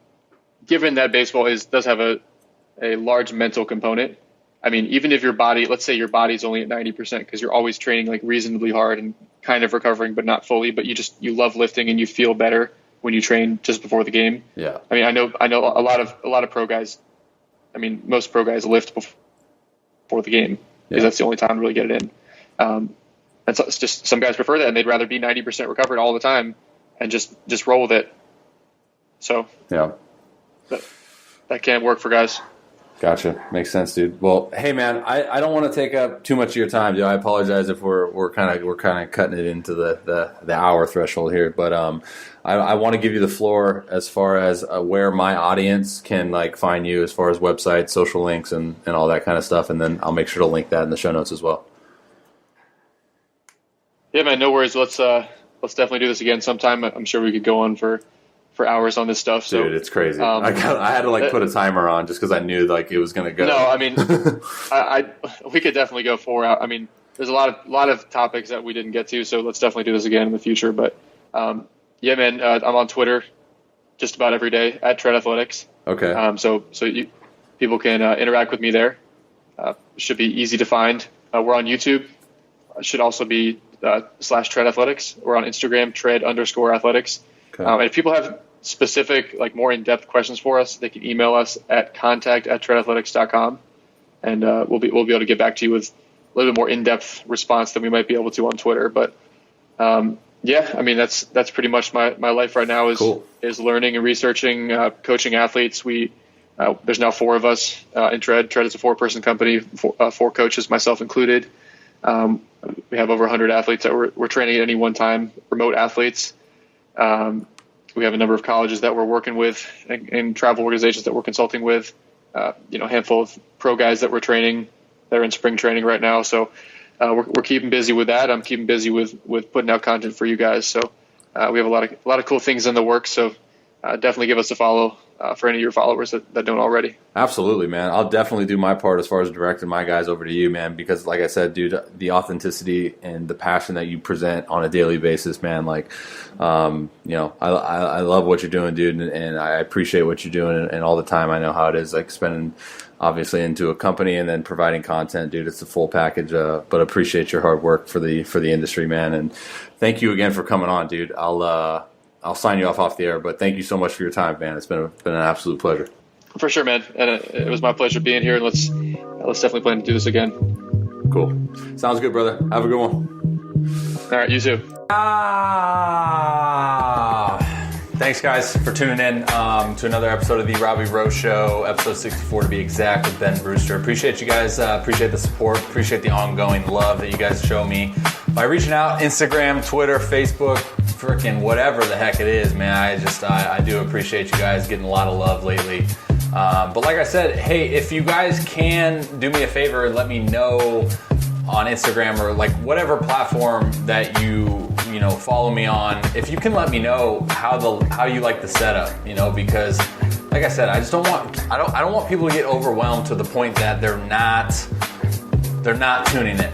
given that baseball does have a large mental component, I mean, even if your body, let's say your body's only at 90% because you're always training like reasonably hard and kind of recovering, but not fully, but you love lifting and you feel better when you train just before the game. Yeah. I mean, I know a lot of pro guys. I mean, most pro guys lift before the game because that's the only time to really get it in. And so it's just some guys prefer that, and they'd rather be 90% recovered all the time and just roll with it. So yeah, that can't work for guys. Gotcha. Makes sense, dude. Well, hey man, I don't want to take up too much of your time, dude. I apologize if we're kind of cutting it into the hour threshold here, but I want to give you the floor as far as where my audience can like find you, as far as websites, social links, and all that kind of stuff, and then I'll make sure to link that in the show notes as well. Yeah, man, no worries. Let's definitely do this again sometime. I'm sure we could go on for hours on this stuff. So, dude, it's crazy. I had to like put a timer on just because I knew like it was going to go. No, I mean, we could definitely go 4 hours. I mean, there's a lot of topics that we didn't get to, so let's definitely do this again in the future. But yeah, man, I'm on Twitter just about every day at Tread Athletics. Okay. So people can interact with me there. Should be easy to find. We're on YouTube. Should also be /Tread Athletics. We're on Instagram, Tread_Athletics. Okay. And if people have specific, like more in-depth questions for us, they can email us at contact@treadathletics.com, and we'll be able to get back to you with a little bit more in-depth response than we might be able to on Twitter. But yeah, I mean that's pretty much my life right now is cool. is learning and researching, coaching athletes. There's now 4 of us in Tread. Tread is a 4-person company, 4 coaches, myself included. We have over 100 athletes that we're training at any one time, remote athletes. We have a number of colleges that we're working with and travel organizations that we're consulting with, a handful of pro guys that we're training that are in spring training right now. So we're keeping busy with that. I'm keeping busy with putting out content for you guys. So we have a lot of cool things in the works. So definitely give us a follow for any of your followers that don't already. Absolutely, man. I'll definitely do my part as far as directing my guys over to you, man, because like I said, dude, the authenticity and the passion that you present on a daily basis, man, like, I love what you're doing, dude, and I appreciate what you're doing and all the time. I know how it is, like spending obviously into a company and then providing content, dude. It's a full package, but appreciate your hard work for the industry, man. And thank you again for coming on, dude. I'll sign you off the air, but thank you so much for your time, man. It's been an absolute pleasure. For sure, man. And it was my pleasure being here. And let's definitely plan to do this again. Cool. Sounds good, brother. Have a good one. All right, you too. Thanks, guys, for tuning in to another episode of the Robby Rowe Show, episode 64 to be exact, with Ben Brewster. Appreciate you guys. Appreciate the support. Appreciate the ongoing love that you guys show me by reaching out. Instagram, Twitter, Facebook, freaking whatever the heck it is, man. I do appreciate you guys getting a lot of love lately. But like I said, hey, if you guys can do me a favor and let me know on Instagram or like whatever platform that you follow me on, if you can let me know how you like the setup, because like I said, I don't want people to get overwhelmed to the point that they're not tuning in.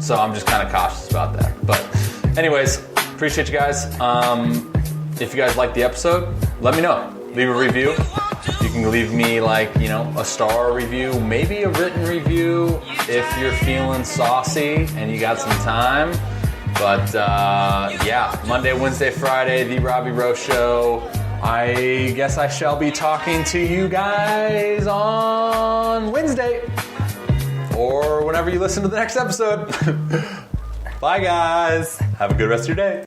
So I'm just kind of cautious about that. But anyways, appreciate you guys. If you guys like the episode, let me know. Leave a review. You can leave me a star review, maybe a written review if you're feeling saucy and you got some time. But yeah, Monday, Wednesday, Friday, The Robby Rowe Show I guess I shall be talking to you guys on Wednesday or whenever you listen to the next episode. Bye, guys. Have a good rest of your day.